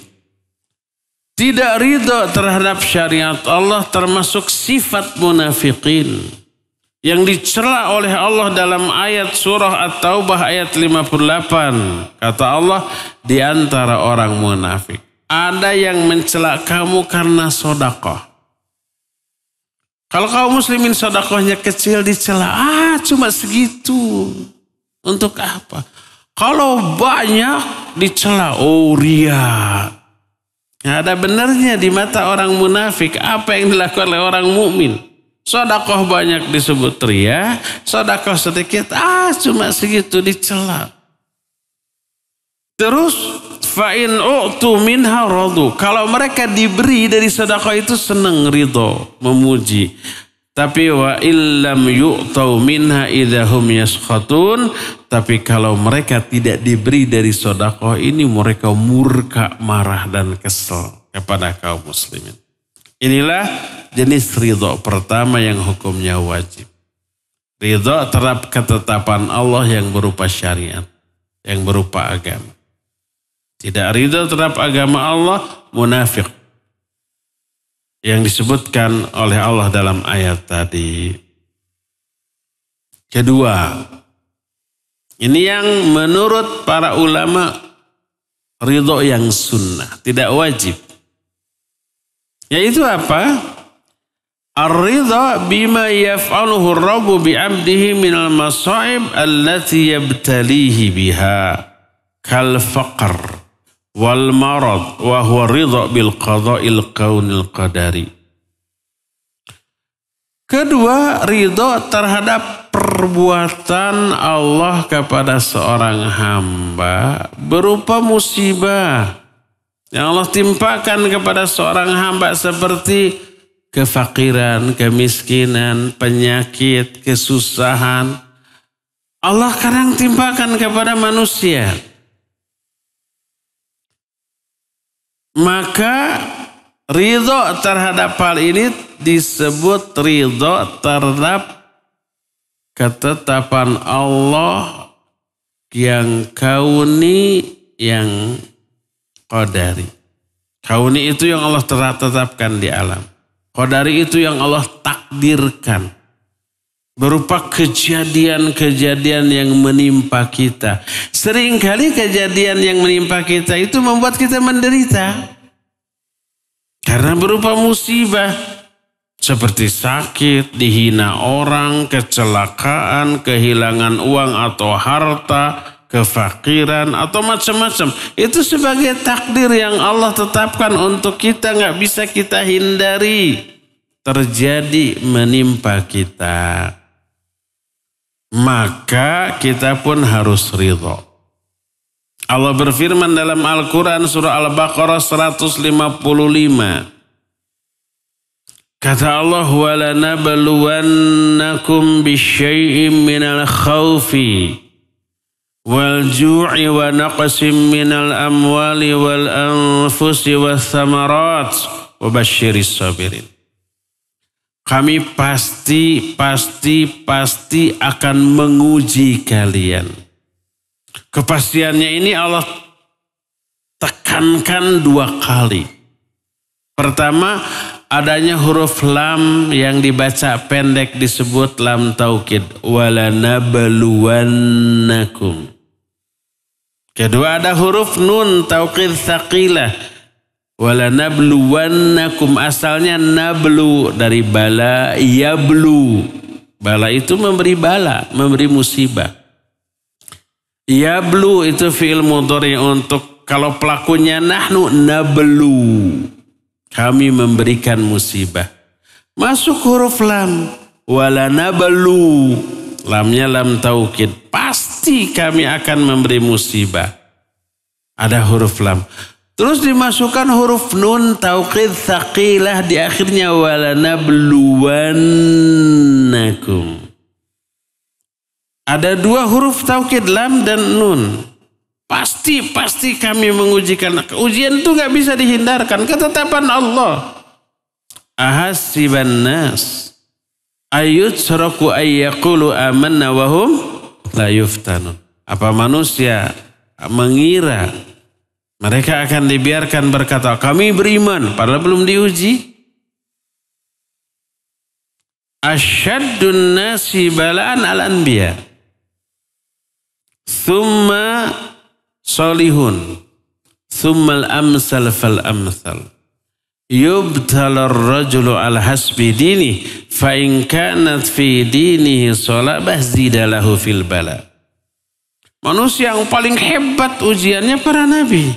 Tidak ridha terhadap syariat Allah termasuk sifat munafikin yang dicela oleh Allah dalam ayat surah At-Taubah ayat 58. Kata Allah, di antara orang munafik ada yang mencela kamu karena sedekah. Kalau kaum muslimin sedekahnya kecil dicela, cuma segitu. Untuk apa? Kalau banyak dicela, oh ria. Nah, ada benarnya di mata orang munafik apa yang dilakukan oleh orang mukmin. Sedekah banyak disebut ria, sedekah sedikit, cuma segitu dicela. Terus fa'in u'tu minha radu. Kalau mereka diberi dari sedekah itu senang, ridho, memuji. Tapi wa illam yu'tau minha idahum yaskhatun. Tapi kalau mereka tidak diberi dari sedekah ini, mereka murka, marah dan kesal kepada kaum muslimin. Inilah jenis ridho pertama yang hukumnya wajib. Ridho terhadap ketetapan Allah yang berupa syariat, yang berupa agama. Tidak ridho terhadap agama Allah, munafik. Yang disebutkan oleh Allah dalam ayat tadi. Kedua, ini yang menurut para ulama ridho yang sunnah, tidak wajib. Yaitu apa? Ar-ridha bima yaf'aluhu ar-rabbu bi'abdihi minal masa'ib allati yabtalihi biha kal faqr wal marad wa huwa ridha bil qada'il kaunil qadari. Kedua, ridha terhadap perbuatan Allah kepada seorang hamba berupa musibah yang Allah timpakan kepada seorang hamba seperti kefakiran, kemiskinan, penyakit, kesusahan. Allah kadang timpakan kepada manusia. Maka ridho terhadap hal ini disebut ridho terhadap ketetapan Allah yang kauni, yang qadari. Kauni itu yang Allah tetapkan di alam. Qadari itu yang Allah takdirkan. Berupa kejadian-kejadian yang menimpa kita. Seringkali kejadian yang menimpa kita itu membuat kita menderita. Karena berupa musibah. Seperti sakit, dihina orang, kecelakaan, kehilangan uang atau harta, kefakiran atau macam-macam. Itu sebagai takdir yang Allah tetapkan untuk kita, nggak bisa kita hindari. Terjadi menimpa kita. Maka kita pun harus ridho. Allah berfirman dalam Al-Quran surah Al-Baqarah 155. Kata Allah, وَلَنَبْلُوَنَّكُمْ بِشَيْءٍ مِّنَ الْخَوْفِ وَالْجُوعِ وَنَقْصٍ مِّنَ الْأَمْوَالِ وَالْأَنفُسِ وَالثَّمَرَاتِ وَبَشِّرِ الصَّابِرِينَ. Kami pasti akan menguji kalian. Kepastiannya ini Allah tekankan 2 kali. Pertama, adanya huruf lam yang dibaca pendek disebut lam taukid. Walanabluwannakum. Kedua, ada huruf nun taukid tsaqilah. Walanabluwannakum, asalnya nablu dari bala yablu. Bala itu memberi bala, memberi musibah. Yablu itu fi'il mudhari untuk kalau pelakunya nahnu nablu. Kami memberikan musibah. Masuk huruf lam. Walanablu. Lamnya lam taukid. Pasti kami akan memberi musibah. Ada huruf lam. Terus dimasukkan huruf nun taukid tsaqilah di akhirnya walanabluwannakum. Ada 2 huruf taukid lam dan nun. Pasti kami mengujikan. Ujian itu gak bisa dihindarkan. Ketetapan Allah. Ahasiban nas ayyutsraku ayyaqulu amanna wahum la yuftanun. Apa manusia mengira mereka akan dibiarkan berkata kami beriman padahal belum diuji? Asyaddun nasi bala'an al-anbiya. Thumma salihun. Thumma al-amsal fal-amsal. Yubtalar rajulu al-hasbi dini. Fa in kanat fi dinihi salabah zidalahu fil bala. Manusia yang paling hebat ujiannya para nabi.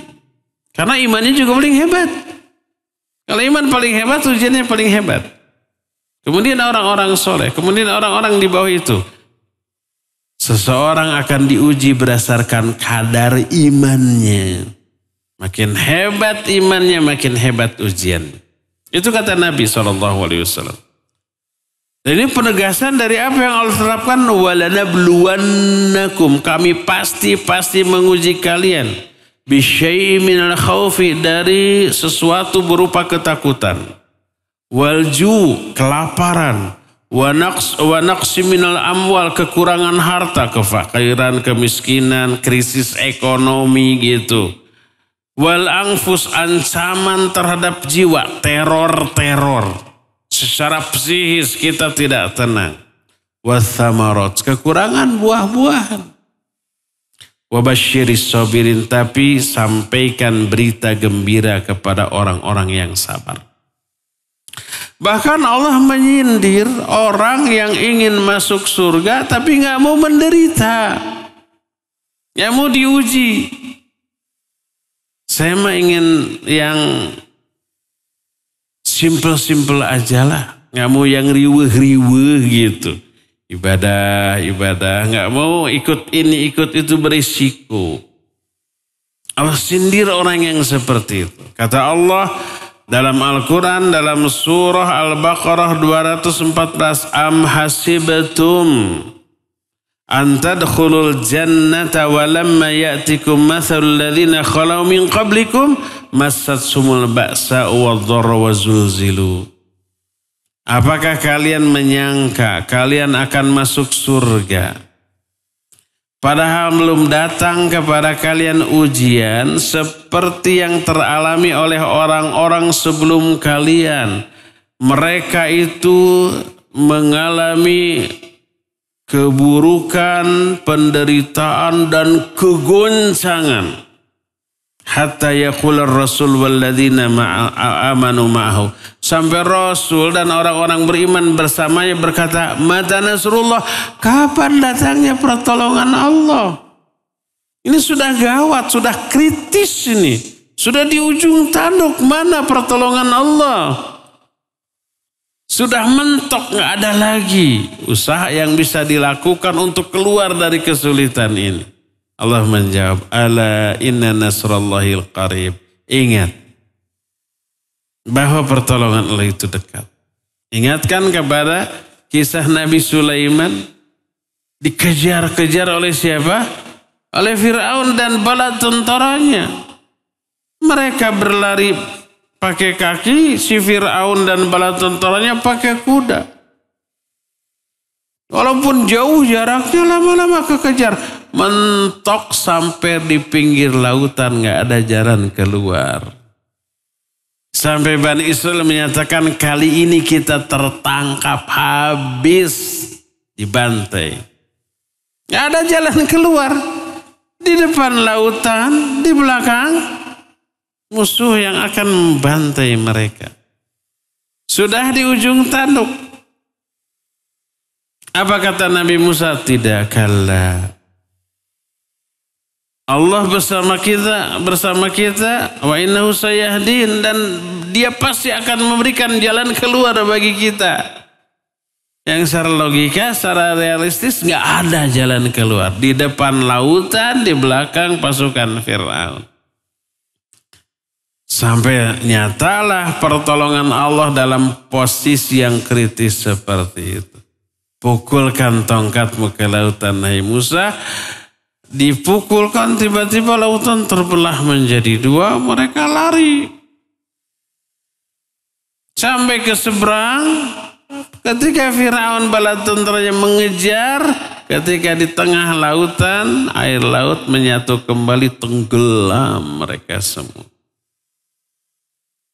Karena imannya juga paling hebat. Kalau iman paling hebat, ujiannya paling hebat. Kemudian orang-orang soleh, kemudian orang-orang di bawah itu. Seseorang akan diuji berdasarkan kadar imannya. Makin hebat imannya, makin hebat ujiannya. Itu kata Nabi SAW. Dan ini penegasan dari apa yang Allah terapkan. Walanabluwannakum, kami pasti menguji kalian. Bisyai'in minal khaufi, dari sesuatu berupa ketakutan. Walju, kelaparan. Wa naqsi minal amwal, kekurangan harta, kefakiran, kemiskinan, krisis ekonomi gitu. Wal anfus, ancaman terhadap jiwa, teror. Secara psikis kita tidak tenang. Wathamarat, kekurangan buah-buahan. Wabasyiris sabirin, tapi sampaikan berita gembira kepada orang-orang yang sabar. Bahkan Allah menyindir orang yang ingin masuk surga tapi nggak mau menderita, nggak mau diuji. Saya mah ingin yang simple aja lah. Nggak mau yang riweh gitu. Ibadah, nggak mau ikut ini, ikut itu, berisiko. Allah sindir orang yang seperti itu. Kata Allah dalam Al-Quran, dalam surah Al-Baqarah 214, Am hasibtum an tadkhulul jannata walamma ya'tikum mathalul ladzina khalau min qablikum massatsumul ba'sa wadh-dharra wazulzilu. Apakah kalian menyangka kalian akan masuk surga padahal belum datang kepada kalian ujian seperti yang teralami oleh orang-orang sebelum kalian? Mereka itu mengalami keburukan, penderitaan dan kegoncangan. Hatta yaqular rasul walladzina amanu ma'ahu, sampai Rasul dan orang-orang beriman bersamanya berkata, mata nasrullah, kapan datangnya pertolongan Allah? Ini sudah gawat, sudah kritis ini, sudah di ujung tanduk, mana pertolongan Allah? Sudah mentok, nggak ada lagi usaha yang bisa dilakukan untuk keluar dari kesulitan ini. Allah menjawab, ala inna nasrallahil qarib. Ingat bahwa pertolongan Allah itu dekat. Ingatkan kepada kisah Nabi Sulaiman dikejar-kejar oleh siapa? Oleh Fir'aun dan bala tentaranya. Mereka berlari pakai kaki, si Fir'aun dan bala tentaranya pakai kuda. Walaupun jauh jaraknya, lama-lama kekejar. Mentok sampai di pinggir lautan, nggak ada jalan keluar. Sampai Bani Israel menyatakan, kali ini kita tertangkap habis, dibantai. Nggak ada jalan keluar. Di depan lautan, di belakang musuh yang akan membantai mereka. Sudah di ujung tanduk. Apa kata Nabi Musa? Tidak, kalla. Allah bersama kita, wa innahu sayahdin, dan dia pasti akan memberikan jalan keluar bagi kita. Yang secara logika, secara realistis nggak ada jalan keluar. Di depan lautan, di belakang pasukan Fir'aun. Sampai nyatalah pertolongan Allah dalam posisi yang kritis seperti itu. Pukulkan tongkatmu ke lautan, hai Musa. Dipukulkan, tiba-tiba lautan terbelah menjadi dua. Mereka lari sampai ke seberang. Ketika Fir'aun bala tentaranya mengejar, ketika di tengah lautan, air laut menyatu kembali, tenggelam mereka semua.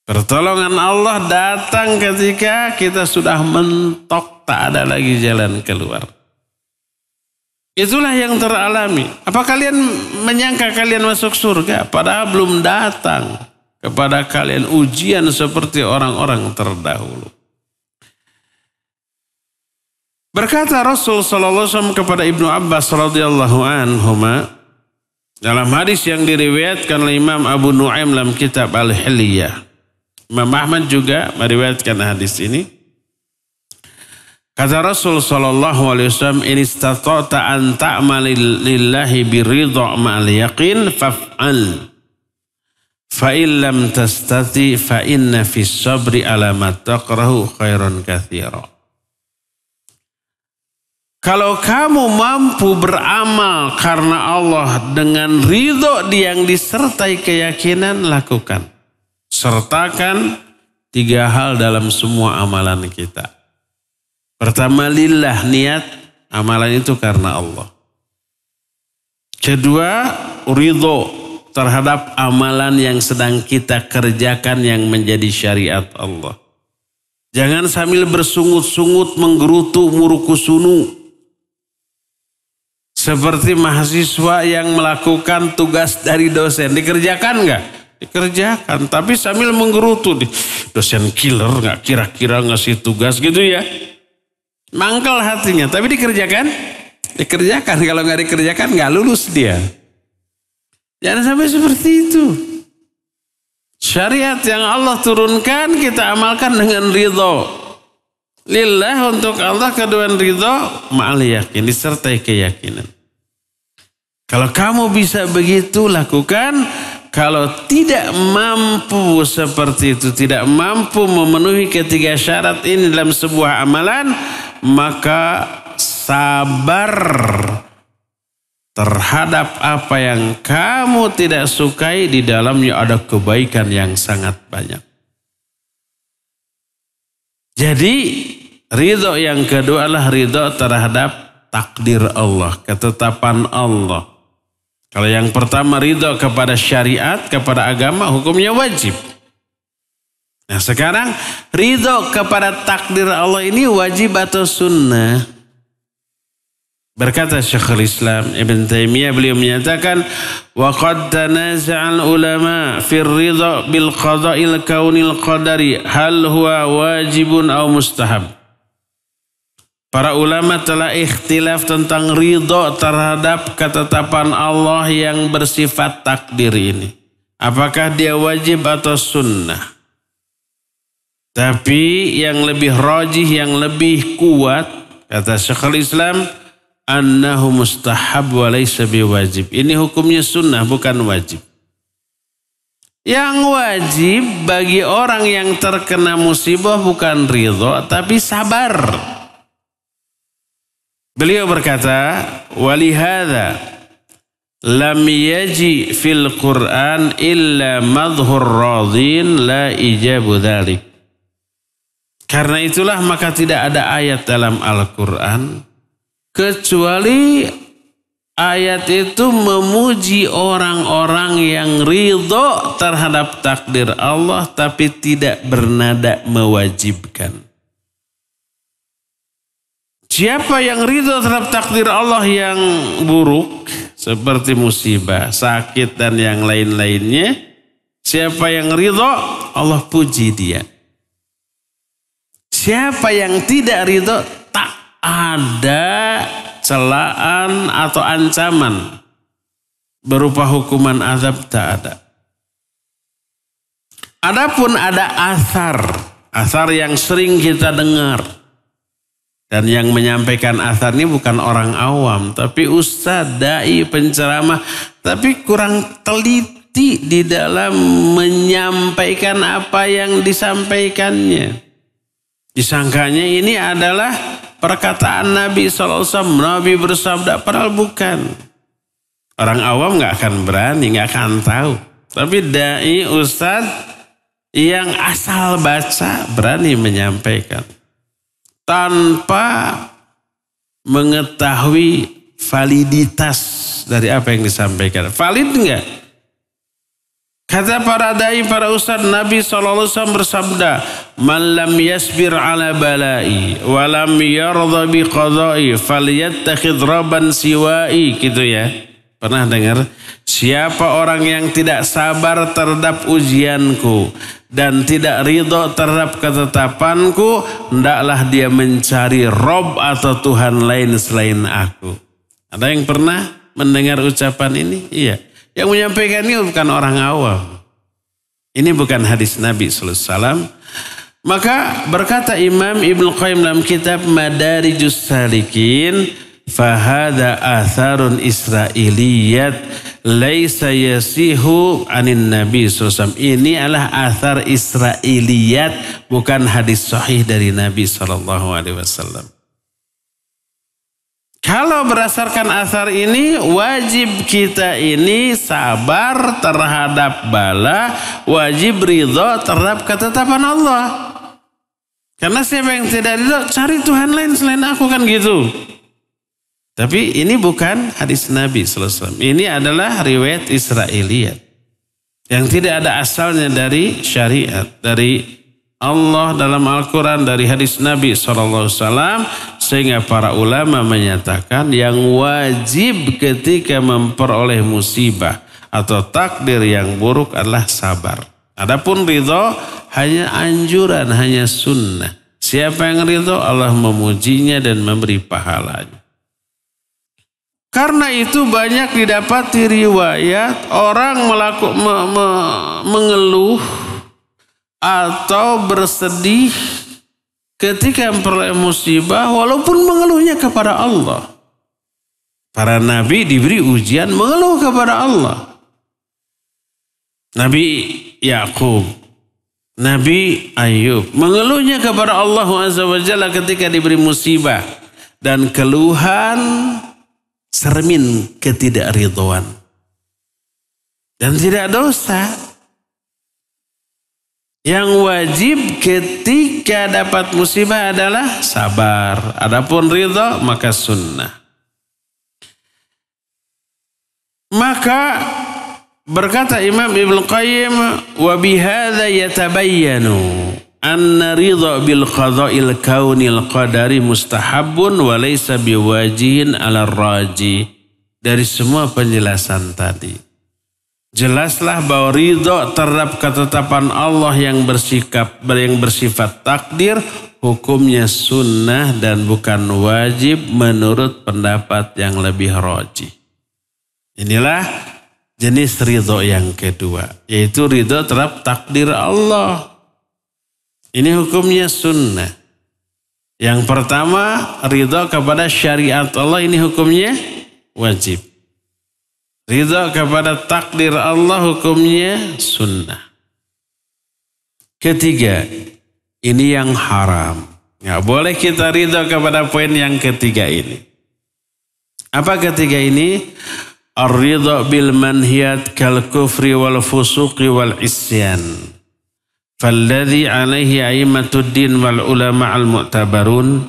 Pertolongan Allah datang ketika kita sudah mentok, tak ada lagi jalan keluar. Itulah yang teralami. Apa kalian menyangka kalian masuk surga padahal belum datang kepada kalian ujian seperti orang-orang terdahulu. Berkata Rasul sallallahu alaihi wasallam kepada Ibnu Abbas radhiyallahu anhuma, Dalam hadis yang diriwayatkan oleh Imam Abu Nu'aim dalam kitab Al-Hilyah. Imam Ahmad juga meriwayatkan hadis ini. Kata Rasul sallallahu alaihi wasallam, "In istata'ta an ta'mal lillahi biridha' ma'al yaqin faf'al. Fa in lam tastati fa inna fis sabri ala ma taqrahu khairan katsira." Kalau kamu mampu beramal karena Allah dengan ridho yang disertai keyakinan, lakukan. Sertakan 3 hal dalam semua amalan kita. Pertama, lillah, niat amalan itu karena Allah. Kedua, ridho terhadap amalan yang sedang kita kerjakan yang menjadi syariat Allah. Jangan sambil bersungut-sungut, menggerutu, murukusunu. Seperti mahasiswa yang melakukan tugas dari dosen. Dikerjakan enggak? Dikerjakan. Tapi sambil menggerutu. Dosen killer enggak kira-kira ngasih tugas gitu ya. Mangkel hatinya. Tapi dikerjakan? Dikerjakan. Kalau enggak dikerjakan enggak lulus dia. Jangan sampai seperti itu. Syariat yang Allah turunkan kita amalkan dengan ridho. Lillah, untuk Allah, kedua ridho ma'al yakin, disertai keyakinan. Kalau kamu bisa begitu, lakukan. Kalau tidak mampu seperti itu, tidak mampu memenuhi 3 syarat ini dalam sebuah amalan, maka sabar terhadap apa yang kamu tidak sukai. Di dalamnya ada kebaikan yang sangat banyak. Jadi ridho yang kedua adalah ridho terhadap takdir Allah, ketetapan Allah. Kalau yang pertama ridho kepada syariat, kepada agama, hukumnya wajib. Nah sekarang ridho kepada takdir Allah ini wajib atau sunnah? Berkata Syekhul Islam Ibn Taimiyah, beliau menyatakan, wa qad tanaza'al ulama fir ridha bil qada'il kaunil qadari hal huwa wajibun aw mustahab. Para ulama telah ikhtilaf tentang ridha terhadap ketetapan Allah yang bersifat takdir ini. Apakah dia wajib atau sunnah? Tapi yang lebih rajih, yang lebih kuat, kata Syekhul Islam, annahu mustahab wa laysa biwajib. Ini hukumnya sunnah, bukan wajib. Yang wajib bagi orang yang terkena musibah bukan ridho, tapi sabar. Beliau berkata, walihada lam yaji fil Qur'an illa madhur radin la ijabu dhalik. Karena itulah maka tidak ada ayat dalam Al-Quran kecuali ayat itu memuji orang-orang yang ridho terhadap takdir Allah tapi tidak bernada mewajibkan. Siapa yang ridho terhadap takdir Allah yang buruk seperti musibah, sakit dan yang lain-lainnya, siapa yang ridho, Allah puji dia. Siapa yang tidak ridho, tak ada celaan atau ancaman berupa hukuman azab, tak ada. Adapun ada asar yang sering kita dengar. Dan yang menyampaikan asar ini bukan orang awam, tapi ustadz, dai, penceramah, tapi kurang teliti di dalam menyampaikan apa yang disampaikannya. Disangkanya ini adalah perkataan Nabi SAW, Nabi bersabda, padahal bukan. Orang awam gak akan berani, gak akan tahu. Tapi dai, ustadz yang asal baca berani menyampaikan tanpa mengetahui validitas dari apa yang disampaikan. Valid enggak? Kata para dai, para ustaz, Nabi SAW bersabda, man lam yasbir ala balai wa lam yardha bi qadai falyattakhidh rabban siwai, gitu ya. Pernah dengar? Siapa orang yang tidak sabar terhadap ujianku dan tidak ridho terhadap ketetapanku, hendaklah dia mencari Rob atau Tuhan lain selain aku. Ada yang pernah mendengar ucapan ini? Iya. Yang menyampaikan ini bukan orang awam. Ini bukan hadis Nabi sallallahu alaihi wasallam. Maka berkata Imam Ibnu Qayyim dalam kitab Madarijus Salikin, fahada atharun israiliyat laisa yasihu anin Nabi sallallahu alaihi wasallam. Ini adalah athar israiliyat, bukan hadis sahih dari Nabi sallallahu alaihi wasallam. Kalau berdasarkan asar ini, wajib kita ini sabar terhadap bala, wajib ridho terhadap ketetapan Allah. Karena siapa yang tidak ridho, cari Tuhan lain selain aku, kan gitu. Tapi ini bukan hadis Nabi sallallahu alaihi wasallam. Ini adalah riwayat Israiliyat yang tidak ada asalnya dari syariat, dari Allah dalam Al-Quran, dari hadis Nabi sallallahu alaihi wasallam. Sehingga para ulama menyatakan yang wajib ketika memperoleh musibah atau takdir yang buruk adalah sabar. Adapun ridho hanya anjuran, hanya sunnah. Siapa yang ridho, Allah memujinya dan memberi pahalanya. Karena itu banyak didapati riwayat orang mengeluh atau bersedih ketika memperoleh musibah walaupun mengeluhnya kepada Allah. Para nabi diberi ujian mengeluh kepada Allah. Nabi Yakub, Nabi Ayub mengeluhnya kepada Allah Azza wa Jalla ketika diberi musibah. Dan keluhan cermin ketidakridhoan. Dan tidak dosa. Yang wajib ketika dapat musibah adalah sabar. Adapun ridha maka sunnah. Maka berkata Imam Ibnu Qayyim, wa bihadza yatabayyanu anna ridha bil qada'il kaunil qadari mustahabun wa laysa biwajihin 'ala raji. Dari semua penjelasan tadi, jelaslah bahwa ridho terhadap ketetapan Allah yang bersifat takdir, hukumnya sunnah dan bukan wajib menurut pendapat yang lebih rajih. Inilah jenis ridho yang kedua, yaitu ridho terhadap takdir Allah. Ini hukumnya sunnah. Yang pertama, ridho kepada syariat Allah, ini hukumnya wajib. Ridha kepada takdir Allah hukumnya sunnah. Ketiga, ini yang haram. Nggak boleh kita ridha kepada poin yang ketiga ini. Apa ketiga ini? Ar-ridha bil manhiyat kal kufri wal fusuqi wal isyan. Falladhi alaihi a'immatud din wal ulama al mu'tabarun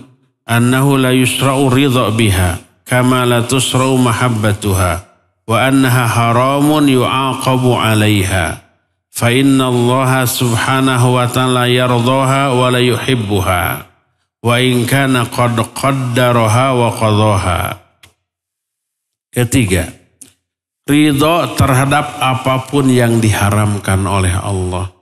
annahu la yusra'u ridha biha kama la tusra'u mahabbatuha. Wa annaha haramun yu'aqabu 'alaiha fa inna Allah subhanahu wa ta'ala yardaha wa la yuhibbuha wa in kana qad qaddaraha wa qadaha. Ketiga, ridha terhadap apapun yang diharamkan oleh Allah.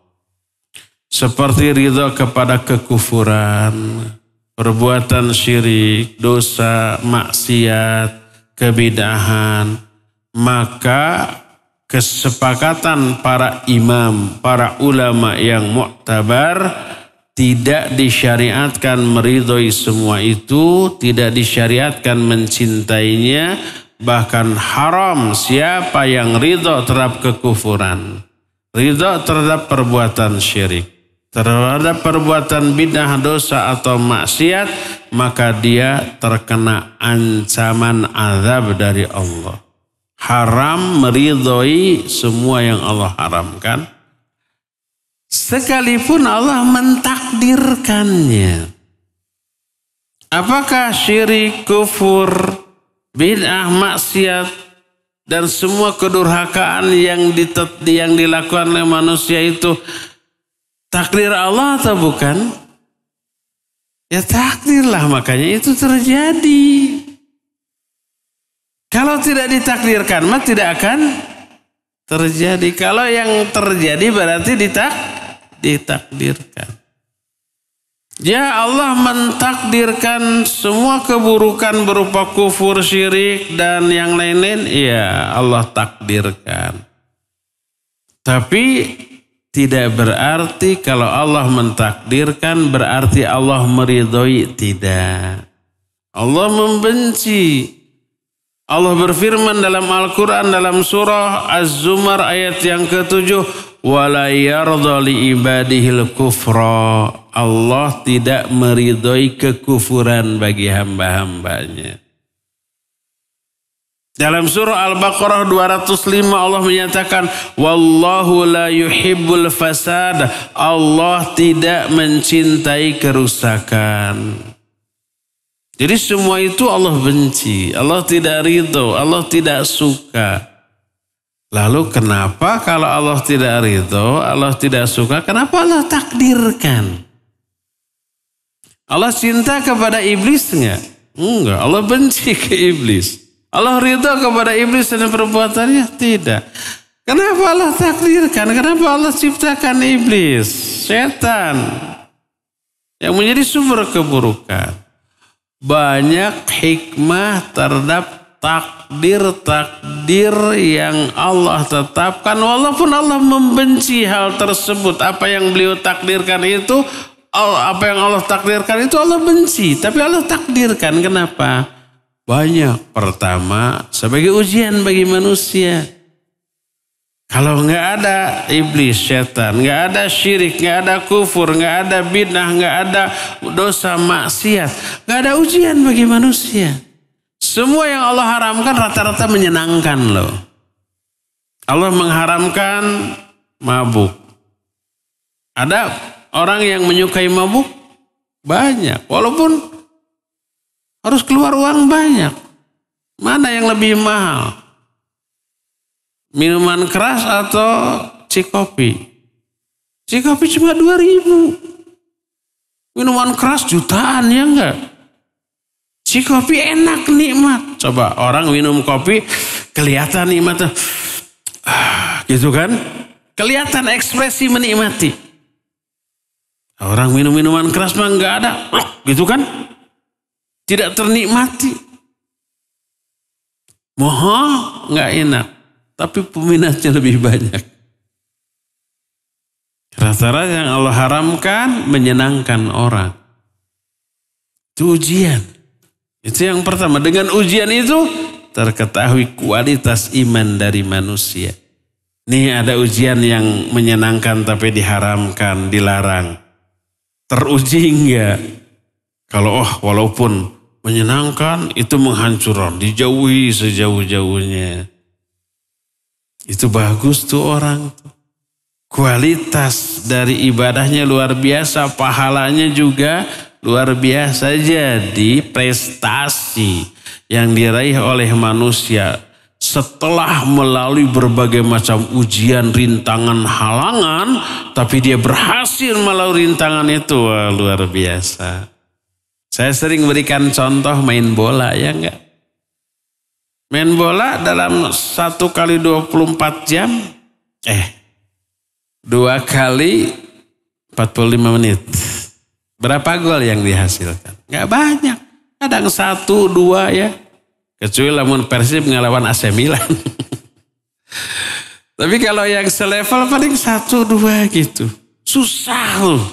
Seperti ridha kepada kekufuran, perbuatan syirik, dosa, maksiat, kebid'ahan. Maka kesepakatan para imam, para ulama yang mu'tabar, tidak disyariatkan meridhoi semua itu, tidak disyariatkan mencintainya, bahkan haram siapa yang ridho terhadap kekufuran, ridho terhadap perbuatan syirik, terhadap perbuatan bid'ah, dosa atau maksiat, maka dia terkena ancaman azab dari Allah. Haram meridhoi semua yang Allah haramkan, sekalipun Allah mentakdirkannya. Apakah syirik, kufur, bid'ah, maksiat, dan semua kedurhakaan yang dilakukan oleh manusia itu takdir Allah atau bukan? Ya takdirlah, makanya itu terjadi. Kalau tidak ditakdirkan, mah tidak akan terjadi. Kalau yang terjadi berarti ditakdirkan. Ya Allah mentakdirkan semua keburukan berupa kufur, syirik, dan yang lain-lain. Ya Allah takdirkan. Tapi tidak berarti kalau Allah mentakdirkan berarti Allah meridhoi. Tidak. Allah membenci. Allah berfirman dalam Al-Quran dalam surah Az-Zumar ayat yang ke-7. Wala yarda li ibadihil kufra. Allah tidak meridhoi kekufuran bagi hamba-hambanya. Dalam surah Al-Baqarah 205 Allah menyatakan wallahu la yuhibbul fasad. Allah tidak mencintai kerusakan. Jadi semua itu Allah benci, Allah tidak ridho, Allah tidak suka. Lalu kenapa kalau Allah tidak ridho, Allah tidak suka, kenapa Allah takdirkan? Allah cinta kepada iblis enggak? Enggak, Allah benci ke iblis. Allah ridho kepada iblis dan perbuatannya? Tidak. Kenapa Allah takdirkan? Kenapa Allah ciptakan iblis, setan yang menjadi sumber keburukan? Banyak hikmah terhadap takdir yang Allah tetapkan. Walaupun Allah membenci hal tersebut. Apa yang beliau takdirkan itu, apa yang Allah takdirkan itu Allah benci. Tapi Allah takdirkan. Kenapa? Banyak. Pertama, sebagai ujian bagi manusia. Kalau nggak ada iblis, setan, nggak ada syirik, nggak ada kufur, nggak ada bid'ah, nggak ada dosa maksiat, nggak ada ujian bagi manusia. Semua yang Allah haramkan rata-rata menyenangkan loh. Allah mengharamkan mabuk. Ada orang yang menyukai mabuk banyak, walaupun harus keluar uang banyak. Mana yang lebih mahal? Minuman keras atau cikopi? Cikopi cuma 2.000. Minuman keras jutaan ya enggak? Cikopi enak, nikmat. Coba orang minum kopi kelihatan nikmatnya. Gitu kan? Kelihatan ekspresi menikmati. Orang minum minuman keras mah enggak ada. Gitu kan? Tidak ternikmati. Mohon enggak enak. Tapi peminatnya lebih banyak. Rata-rata yang Allah haramkan menyenangkan orang. Itu ujian. Itu yang pertama. Dengan ujian itu terketahui kualitas iman dari manusia. Nih ada ujian yang menyenangkan tapi diharamkan, dilarang. Teruji enggak? Kalau walaupun menyenangkan itu menghancurkan, dijauhi sejauh-jauhnya. Itu bagus tuh orang tuh. Kualitas dari ibadahnya luar biasa, pahalanya juga luar biasa. Jadi prestasi yang diraih oleh manusia setelah melalui berbagai macam ujian, rintangan, halangan, tapi dia berhasil melalui rintangan itu, wah, luar biasa. Saya sering berikan contoh main bola, ya enggak? Main bola dalam 1 kali 24 jam, 2 kali 45 menit. Berapa gol yang dihasilkan? Nggak banyak. Kadang 1, 2 ya. Kecuali lamun Persib ngelawan AC Milan. Tapi kalau yang selevel paling 1, 2 gitu. Susah loh.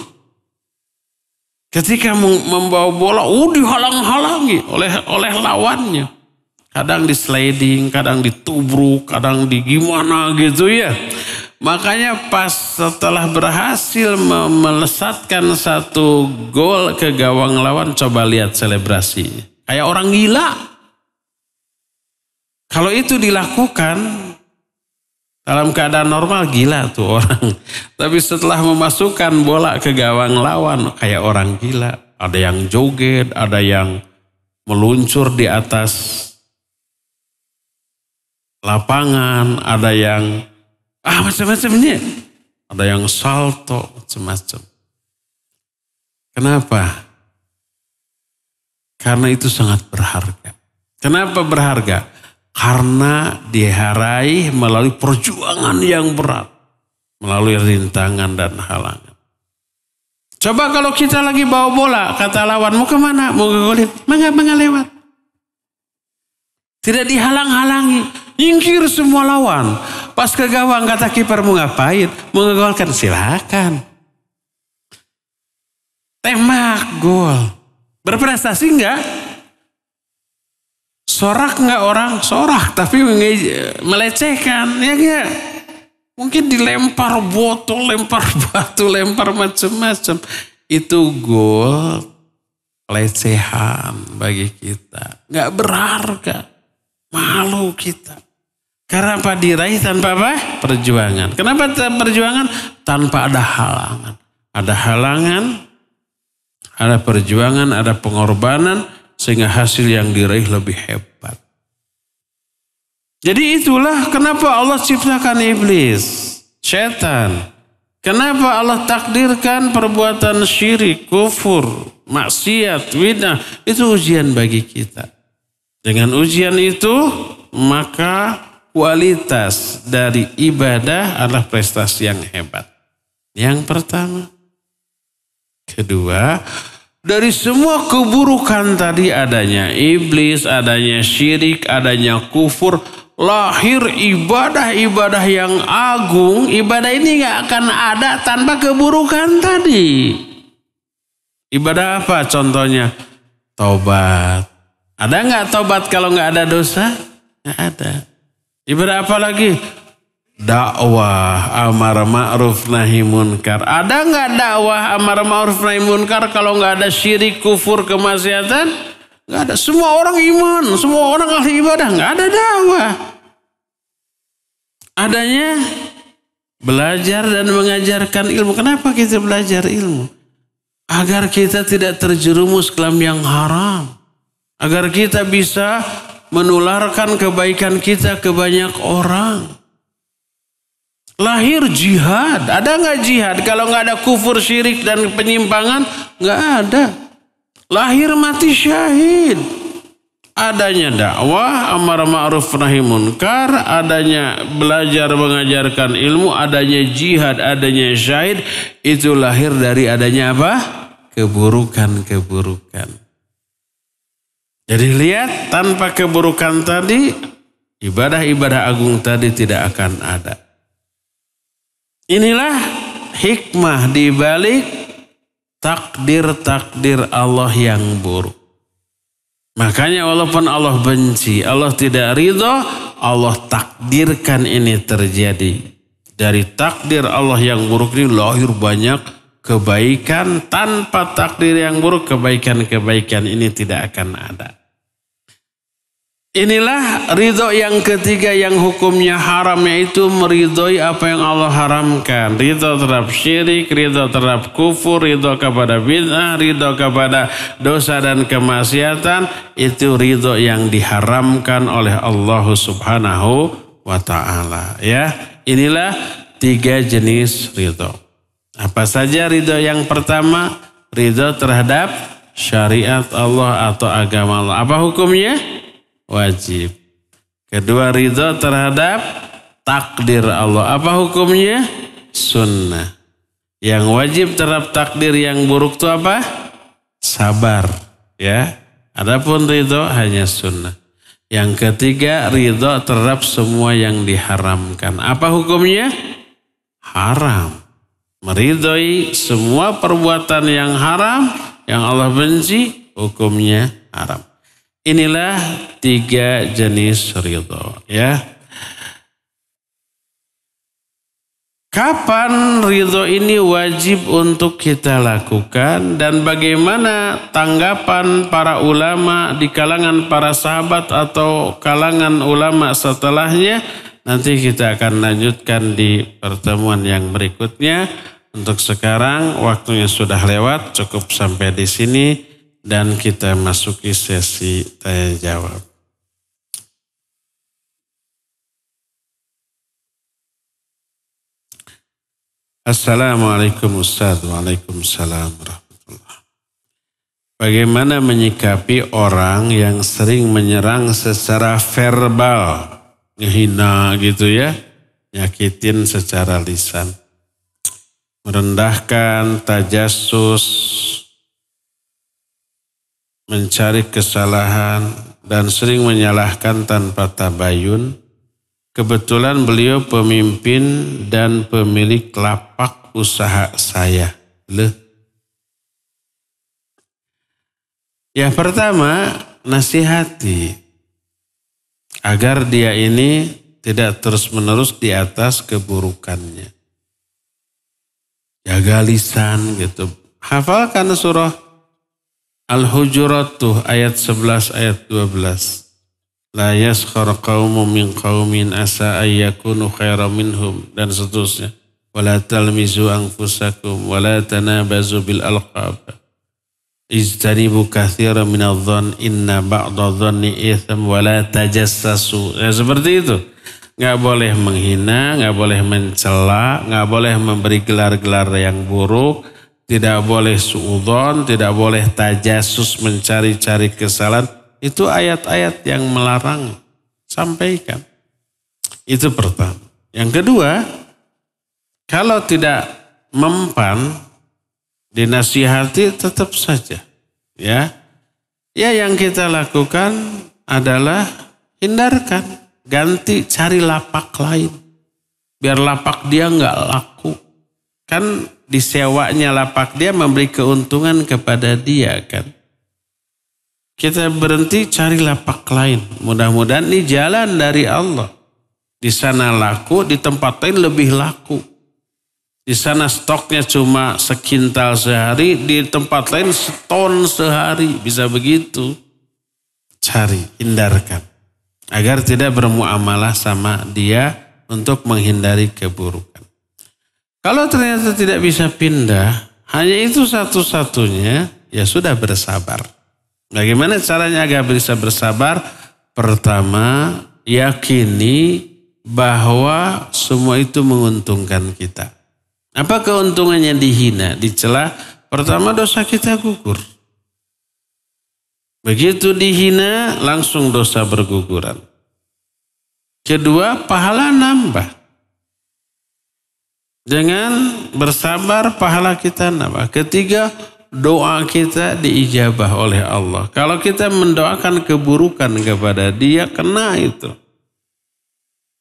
Ketika membawa bola, dihalang-halangi oleh lawannya. Kadang di sliding, kadang ditubruk, kadang di gimana gitu ya. Makanya pas setelah berhasil melesatkan 1 gol ke gawang lawan, coba lihat selebrasinya. Kayak orang gila. Kalau itu dilakukan dalam keadaan normal, gila tuh orang. Tapi setelah memasukkan bola ke gawang lawan, kayak orang gila. Ada yang joget, ada yang meluncur di atas lapangan, ada yang macam-macamnya. Ada yang salto, macam-macam. Kenapa? Karena itu sangat berharga. Kenapa berharga? Karena diraih melalui perjuangan yang berat. Melalui rintangan dan halangan. Coba kalau kita lagi bawa bola, kata lawan, mau kemana? Mau ngegolin? Mangga lewat. Tidak dihalang-halangi. Nyingkir semua lawan. Pas ke gawang, kata kiper, mau ngapain? Mau ngegolkan? Silakan. Tembak, gol. Berprestasi enggak? Sorak enggak orang? Sorak, tapi melecehkan. Ya enggak? Mungkin dilempar botol, lempar batu, lempar macam-macam. Itu gol pelecehan bagi kita. Enggak berharga. Malu kita. Karena apa? Diraih tanpa apa? Perjuangan. Kenapa perjuangan? Tanpa ada halangan. Ada halangan, ada perjuangan, ada pengorbanan, sehingga hasil yang diraih lebih hebat. Jadi itulah kenapa Allah ciptakan iblis, setan. Kenapa Allah takdirkan perbuatan syirik, kufur, maksiat, bid'ah. Itu ujian bagi kita. Dengan ujian itu, maka kualitas dari ibadah adalah prestasi yang hebat. Yang pertama. Kedua, dari semua keburukan tadi adanya iblis, adanya syirik, adanya kufur, lahir ibadah-ibadah yang agung. Ibadah ini gak akan ada tanpa keburukan tadi. Ibadah apa contohnya? Taubat. Ada gak taubat kalau gak ada dosa? Gak ada. Ibadah apa lagi? Dakwah amar ma'ruf nahi munkar. Ada gak dakwah amar ma'ruf nahi munkar kalau gak ada syirik, kufur, kemaksiatan? Nggak ada. Semua orang iman, semua orang ahli ibadah. Nggak ada dakwah. Adanya belajar dan mengajarkan ilmu. Kenapa kita belajar ilmu? Agar kita tidak terjerumus ke dalam yang haram. Agar kita bisa menularkan kebaikan kita ke banyak orang. Lahir jihad. Ada nggak jihad? Kalau nggak ada kufur, syirik, dan penyimpangan, nggak ada. Lahir mati syahid. Adanya dakwah, amar ma'ruf nahi munkar, adanya belajar mengajarkan ilmu, adanya jihad, adanya syahid. Itu lahir dari adanya apa? Keburukan-keburukan. Jadi lihat, tanpa keburukan tadi, ibadah-ibadah agung tadi tidak akan ada. Inilah hikmah di balik takdir-takdir Allah yang buruk. Makanya walaupun Allah benci, Allah tidak ridho, Allah takdirkan ini terjadi. Dari takdir Allah yang buruk ini lahir banyak kebaikan. Tanpa takdir yang buruk, kebaikan-kebaikan ini tidak akan ada. Inilah ridho yang ketiga yang hukumnya haram, yaitu meridhoi apa yang Allah haramkan. Ridho terhadap syirik, ridho terhadap kufur, ridho kepada bid'ah, ridho kepada dosa dan kemaksiatan. Itu ridho yang diharamkan oleh Allah Subhanahu wa ta'ala. Ya, inilah 3 jenis ridho. Apa saja ridho? Yang pertama, ridho terhadap syariat Allah atau agama Allah. Apa hukumnya? Wajib. Kedua, ridho terhadap takdir Allah. Apa hukumnya? Sunnah. Yang wajib terhadap takdir yang buruk itu apa? Sabar. Ya. Adapun ridho hanya sunnah. Yang ketiga, ridho terhadap semua yang diharamkan. Apa hukumnya? Haram. Meridhoi semua perbuatan yang haram, yang Allah benci, hukumnya haram. Inilah 3 jenis ridho, ya. Kapan ridho ini wajib untuk kita lakukan dan bagaimana tanggapan para ulama di kalangan para sahabat atau kalangan ulama setelahnya? Nanti kita akan lanjutkan di pertemuan yang berikutnya. Untuk sekarang waktunya sudah lewat, cukup sampai di sini. Dan kita masuki sesi tanya jawab. Assalamualaikum Ustaz. Waalaikumsalam warahmatullahi. Bagaimana menyikapi orang yang sering menyerang secara verbal, ngehina gitu ya, nyakitin secara lisan. merendahkan, tajassus, mencari kesalahan, dan sering menyalahkan tanpa tabayun. Kebetulan beliau pemimpin dan pemilik lapak usaha saya. Yang pertama, nasihati agar dia ini tidak terus-menerus di atas keburukannya. Jaga lisan gitu. Hafalkan surah Al-Hujurat tuh ayat 11 ayat 12. La yaskhar qaumun min qaumin asa ayyakunu khairan minhum dan seterusnya. Wala talmizu anfusakum wala tanabazu bil alqab. Ijtanibu katsiran minadh-dhann inna ba'dadh-dhanni itsam wala tajassasu. Ya, seperti itu. Enggak boleh menghina, enggak boleh mencela, enggak boleh memberi gelar-gelar yang buruk, tidak boleh suudzon, tidak boleh tajassus mencari-cari kesalahan. Itu ayat-ayat yang melarang. Sampaikan. Itu pertama. Yang kedua, kalau tidak mempan, dinasihati tetap saja. Ya yang kita lakukan adalah hindarkan. Ganti cari lapak lain. Biar lapak dia enggak laku. Kan disewanya lapak dia memberi keuntungan kepada dia kan. Kita berhenti cari lapak lain. Mudah-mudahan ini jalan dari Allah. Di sana laku, di tempat lain lebih laku. Di sana stoknya cuma sekintal sehari, di tempat lain seton sehari. Bisa begitu. Cari, hindarkan. Agar tidak bermuamalah sama dia untuk menghindari keburukan. Kalau ternyata tidak bisa pindah, hanya itu satu-satunya, ya sudah bersabar. Bagaimana caranya agar bisa bersabar? Pertama, yakini bahwa semua itu menguntungkan kita. Apa keuntungannya dihina, dicela? Pertama, dosa kita gugur. Begitu dihina, langsung dosa berguguran. Kedua, pahala nambah. Dengan bersabar, pahala kita nambah. Ketiga, doa kita diijabah oleh Allah. Kalau kita mendoakan keburukan kepada dia, kena itu.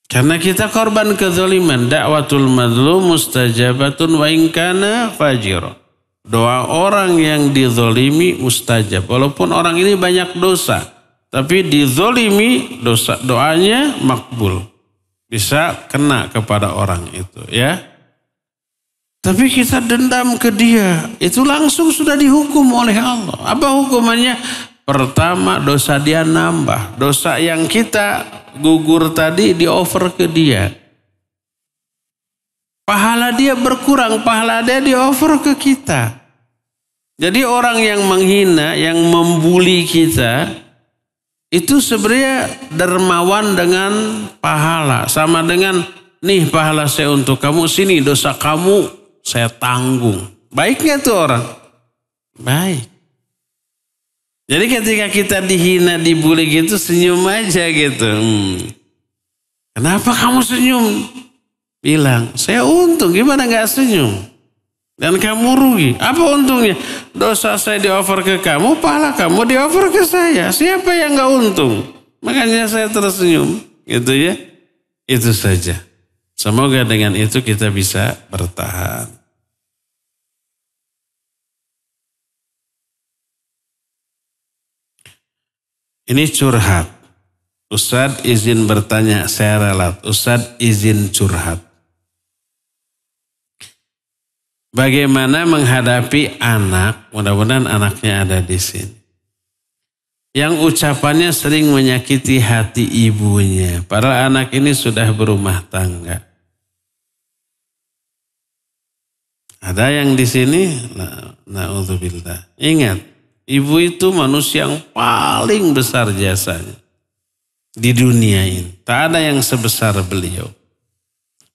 Karena kita korban kezaliman. Da'watul madlum mustajabatun wa in kana fajira. Doa orang yang dizolimi mustajab. Walaupun orang ini banyak dosa. Tapi dizolimi doanya makbul. Bisa kena kepada orang itu ya. Tapi kita dendam ke dia. Itu langsung sudah dihukum oleh Allah. Apa hukumannya? Pertama dosa dia nambah. Dosa yang kita gugur tadi di-over ke dia. Pahala dia berkurang, pahala dia di-over ke kita. Jadi orang yang menghina, yang membuli kita, itu sebenarnya dermawan dengan pahala. Sama dengan, nih pahala saya untuk kamu, sini dosa kamu saya tanggung. Baik gak tuh orang? Baik. Jadi ketika kita dihina, dibuli gitu, senyum aja gitu. Kenapa kamu senyum? Bilang, saya untung, gimana gak senyum? Dan kamu rugi. Apa untungnya? Dosa saya di-over ke kamu, pahala kamu di-over ke saya. Siapa yang gak untung? Makanya saya tersenyum. Gitu ya. Itu saja. Semoga dengan itu kita bisa bertahan. Ini curhat. Ustadz izin bertanya, saya ralat. Ustadz izin curhat. Bagaimana menghadapi anak, mudah-mudahan anaknya ada di sini, yang ucapannya sering menyakiti hati ibunya. Padahal anak ini sudah berumah tangga. Ada yang di sini? Na'udzubillah. Ingat, ibu itu manusia yang paling besar jasanya di dunia ini. Tak ada yang sebesar beliau.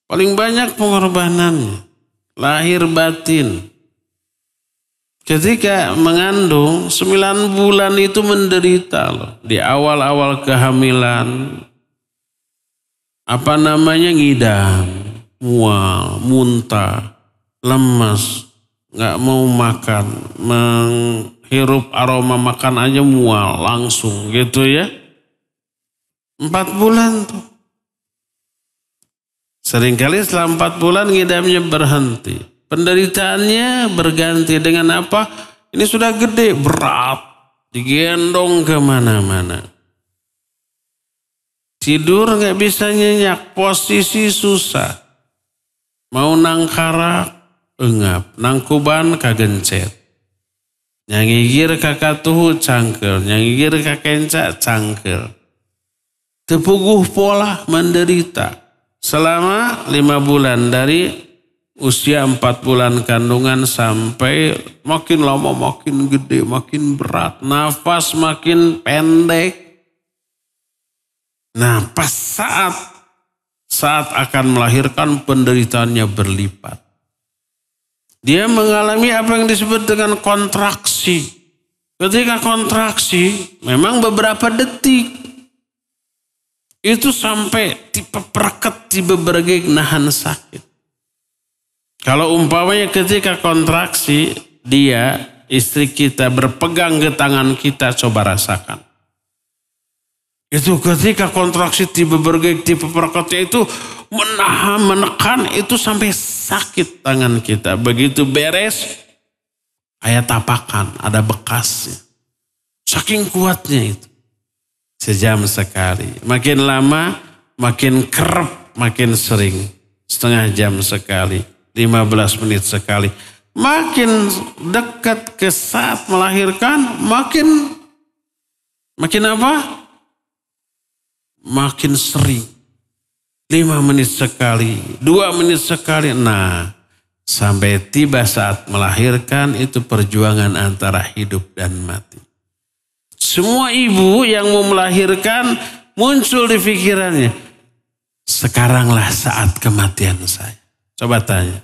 Paling banyak pengorbanannya. Lahir batin. Ketika mengandung 9 bulan itu menderita loh. Di awal-awal kehamilan. Ngidam, mual, muntah. lemes, nggak mau makan, menghirup aroma makan aja mual langsung gitu ya. 4 bulan tuh. Seringkali setelah 4 bulan ngidamnya berhenti. Penderitaannya berganti dengan apa? Ini sudah gede, berat, digendong kemana-mana. Tidur nggak bisa nyenyak, posisi susah. Mau nangkarak, engap, nangkuban kagencet. Nyangigir kakatuhu cangkel, nyangigir kakenca cangkel. Tepuguh pola menderita selama 5 bulan dari usia 4 bulan kandungan sampai makin lama makin gede, makin berat, nafas makin pendek. Nah, pas saat akan melahirkan penderitaannya berlipat. Dia mengalami apa yang disebut dengan kontraksi. Ketika kontraksi, memang beberapa detik. Itu sampai tipe perket, tipe bergeg, nahan sakit. Kalau umpamanya ketika kontraksi, dia, istri kita berpegang ke tangan kita, coba rasakan. Itu ketika kontraksi tipe bergeg, tipe perkutnya itu menahan, menekan, itu sampai sakit tangan kita. Begitu beres, kayak tapakan, ada bekasnya. Saking kuatnya itu. Sejam sekali. Makin lama, makin kerep, makin sering. Setengah jam sekali, 15 menit sekali. Makin dekat ke saat melahirkan, makin apa? Makin sering. 5 menit sekali, 2 menit sekali. Nah, sampai tiba saat melahirkan itu perjuangan antara hidup dan mati. Semua ibu yang mau melahirkan muncul di pikirannya. Sekaranglah saat kematian saya. Coba tanya.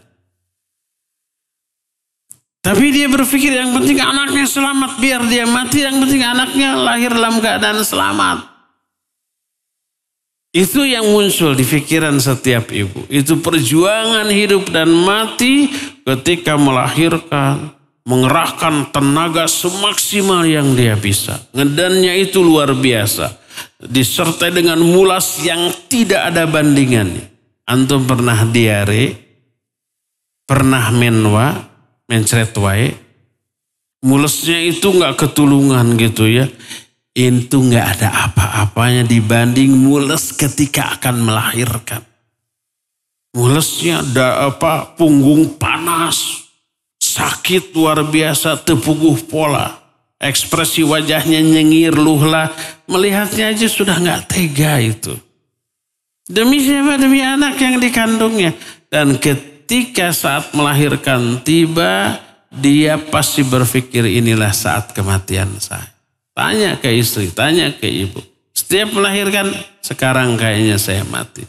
Tapi dia berpikir yang penting anaknya selamat. Biar dia mati, yang penting anaknya lahir dalam keadaan selamat. Itu yang muncul di pikiran setiap ibu. Itu perjuangan hidup dan mati ketika melahirkan. Mengerahkan tenaga semaksimal yang dia bisa. Ngedannya itu luar biasa. Disertai dengan mulas yang tidak ada bandingannya. Antum pernah diare? Pernah menwa? Mencret wae? Mulasnya itu gak ketulungan gitu ya. Itu gak ada apa-apanya dibanding mules ketika akan melahirkan. Mulesnya ada punggung panas, sakit luar biasa, tepuguh pola. Ekspresi wajahnya nyengir, luhlah. Melihatnya aja sudah gak tega itu. Demi siapa? Demi anak yang dikandungnya. Dan ketika saat melahirkan tiba, dia pasti berpikir inilah saat kematian saya. Tanya ke istri, tanya ke ibu. Setiap melahirkan, sekarang kayaknya saya mati.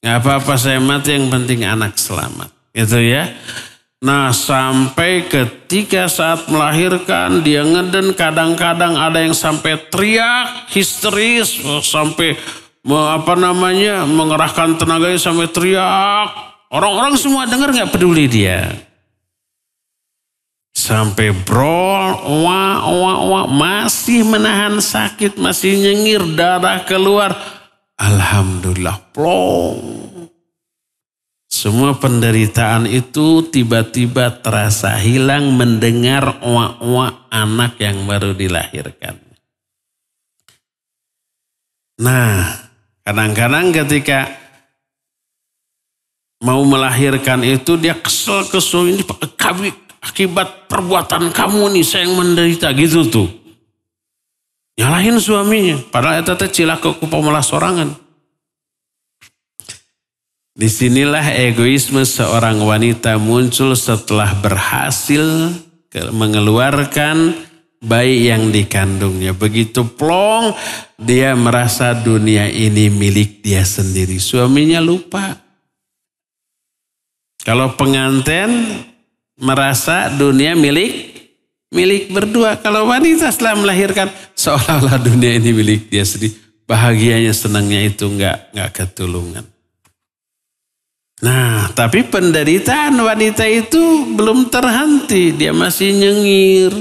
Gak apa-apa saya mati, yang penting anak selamat. Gitu ya. Nah, sampai ketika saat melahirkan, dia ngeden, kadang-kadang ada yang sampai teriak, histeris, sampai mengerahkan tenaganya sampai teriak. Orang-orang semua dengar gak peduli dia. Sampai brol, masih menahan sakit, masih nyengir, darah keluar. Alhamdulillah, plong. Semua penderitaan itu tiba-tiba terasa hilang mendengar anak yang baru dilahirkan. Nah, kadang-kadang ketika mau melahirkan itu dia kesel ini akibat perbuatan kamu nih saya yang menderita gitu tuh. Nyalahin suaminya. Padahal itu cilaka ku pamalah sorangan. Disinilah egoisme seorang wanita muncul setelah berhasil mengeluarkan bayi yang dikandungnya. Begitu plong, dia merasa dunia ini milik dia sendiri. Suaminya lupa. Kalau pengantin merasa dunia milik berdua. Kalau wanita setelah melahirkan seolah-olah dunia ini milik dia sendiri. Bahagianya, senangnya itu enggak ketulungan. Nah, tapi penderitaan wanita itu belum terhenti. Dia masih nyengir,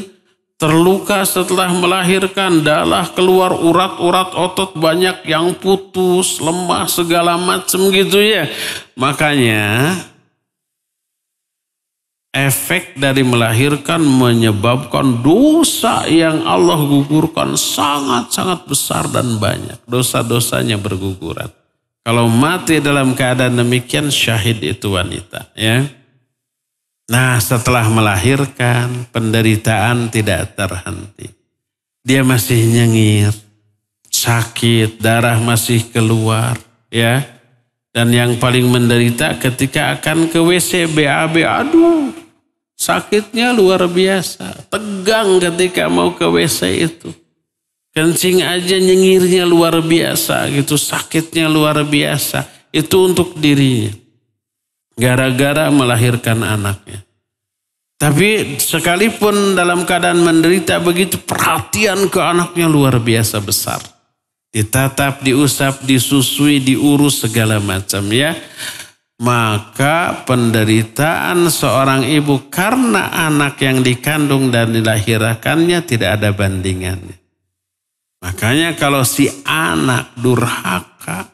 terluka setelah melahirkan, darah keluar, urat-urat otot banyak yang putus, lemah segala macam gitu ya. Makanya efek dari melahirkan menyebabkan dosa yang Allah gugurkan sangat-sangat besar dan banyak. Dosa-dosanya berguguran. Kalau mati dalam keadaan demikian, syahid itu wanita. Ya. Nah, setelah melahirkan, penderitaan tidak terhenti. Dia masih nyengir, sakit, darah masih keluar. Ya. Dan yang paling menderita ketika akan ke WC, BAB, aduh, sakitnya luar biasa. Tegang ketika mau ke WC itu. Kencing aja nyengirnya luar biasa gitu, sakitnya luar biasa. Itu untuk dirinya. Gara-gara melahirkan anaknya. Tapi sekalipun dalam keadaan menderita begitu, perhatian ke anaknya luar biasa besar. Ditatap, diusap, disusui, diurus segala macam ya. Maka penderitaan seorang ibu karena anak yang dikandung dan dilahirkannya tidak ada bandingannya. Makanya kalau si anak durhaka,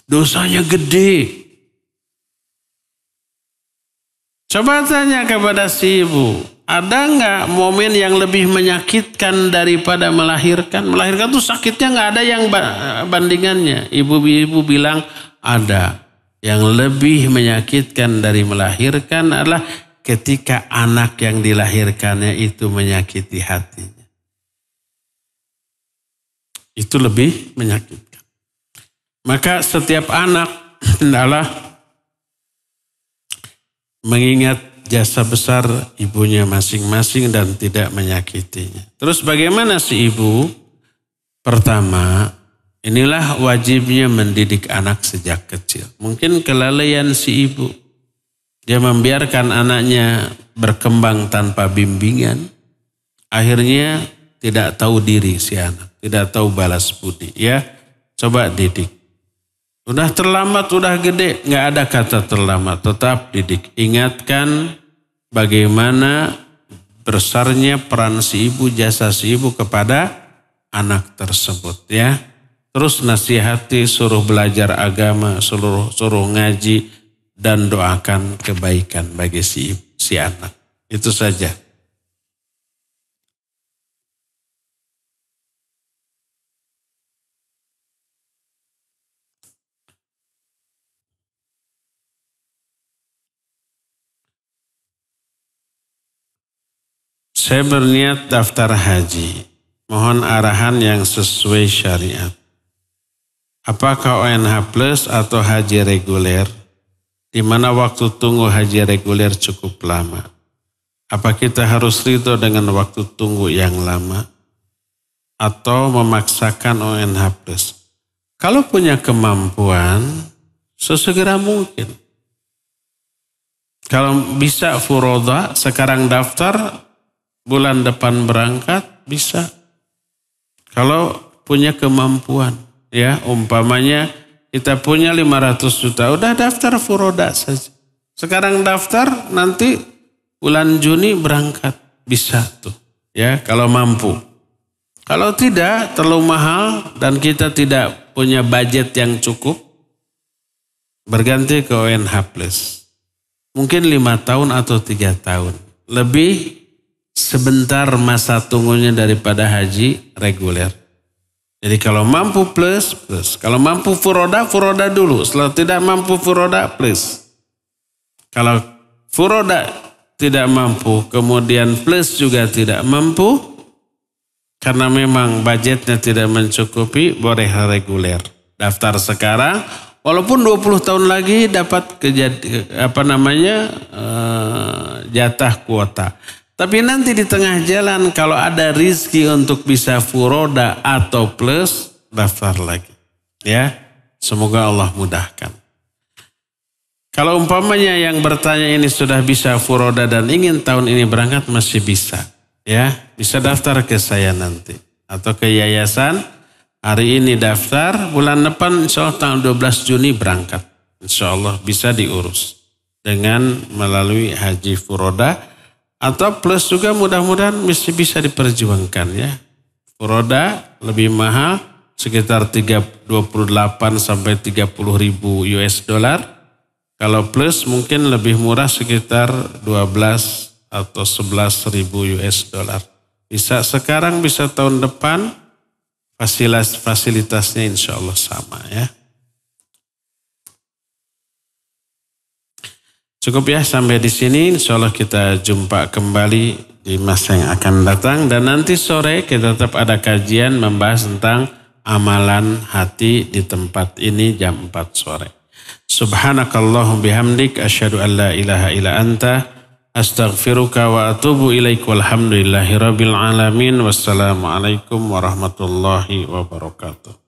dosanya gede. Coba tanya kepada si ibu, ada nggak momen yang lebih menyakitkan daripada melahirkan? Melahirkan tuh sakitnya nggak ada yang bandingannya. Ibu-ibu bilang ada. Yang lebih menyakitkan dari melahirkan adalah ketika anak yang dilahirkannya itu menyakiti hatinya. Itu lebih menyakitkan. Maka setiap anak adalah mengingat jasa besar ibunya masing-masing dan tidak menyakitinya. Terus bagaimana si ibu? Pertama, inilah wajibnya mendidik anak sejak kecil. Mungkin kelalaian si ibu. Dia membiarkan anaknya berkembang tanpa bimbingan. Akhirnya tidak tahu diri si anak. Tidak tahu balas budi. Ya, coba didik. Udah terlambat, udah gede. Nggak ada kata terlambat. Tetap didik. Ingatkan bagaimana besarnya peran si ibu, jasa si ibu kepada anak tersebut. Ya. Terus nasihati, suruh belajar agama, suruh ngaji, dan doakan kebaikan bagi si anak. Itu saja. Saya berniat daftar haji. Mohon arahan yang sesuai syariat. Apakah ONH plus atau haji reguler? Di mana waktu tunggu haji reguler cukup lama? Apa kita harus ridho dengan waktu tunggu yang lama? Atau memaksakan ONH plus? Kalau punya kemampuan, sesegera mungkin. Kalau bisa furoda, sekarang daftar, bulan depan berangkat, bisa. Kalau punya kemampuan. Ya, umpamanya kita punya 500 juta, udah daftar furoda saja. Sekarang daftar, nanti bulan Juni berangkat. Bisa tuh. Ya, kalau mampu. Kalau tidak, terlalu mahal dan kita tidak punya budget yang cukup, berganti ke ONH plus. Mungkin 5 tahun atau 3 tahun. Lebih sebentar masa tunggunya daripada haji reguler. Jadi kalau mampu plus. Kalau mampu furoda dulu. Setelah tidak mampu furoda plus. Kalau furoda tidak mampu, kemudian plus juga tidak mampu, karena memang budgetnya tidak mencukupi, boleh reguler. Daftar sekarang, walaupun 20 tahun lagi dapat jatah kuota. Tapi nanti di tengah jalan kalau ada rizki untuk bisa furoda atau plus, daftar lagi. Ya, semoga Allah mudahkan. Kalau umpamanya yang bertanya ini sudah bisa furoda dan ingin tahun ini berangkat, masih bisa. Ya, bisa daftar ke saya nanti. Atau ke yayasan, hari ini daftar, bulan depan insya Allah tanggal 12 Juni berangkat. Insya Allah bisa diurus dengan melalui haji furoda atau plus juga mudah-mudahan bisa diperjuangkan ya. Furoda lebih mahal sekitar 28 sampai 30 ribu US dollar. Kalau plus mungkin lebih murah sekitar 12 atau 11 ribu US dollar. Bisa sekarang bisa tahun depan fasilitasnya insya Allah sama ya. Cukup ya sampai di sini. Insya Allah kita jumpa kembali di masa yang akan datang. Dan nanti sore kita tetap ada kajian membahas tentang amalan hati di tempat ini jam 4 sore. Subhanakallahum bihamdik. Asyhadu an la ilaha illa anta. Astaghfiruka wa atubu ilaik. Walhamdulillahi rabbil alamin. Wassalamualaikum warahmatullahi wabarakatuh.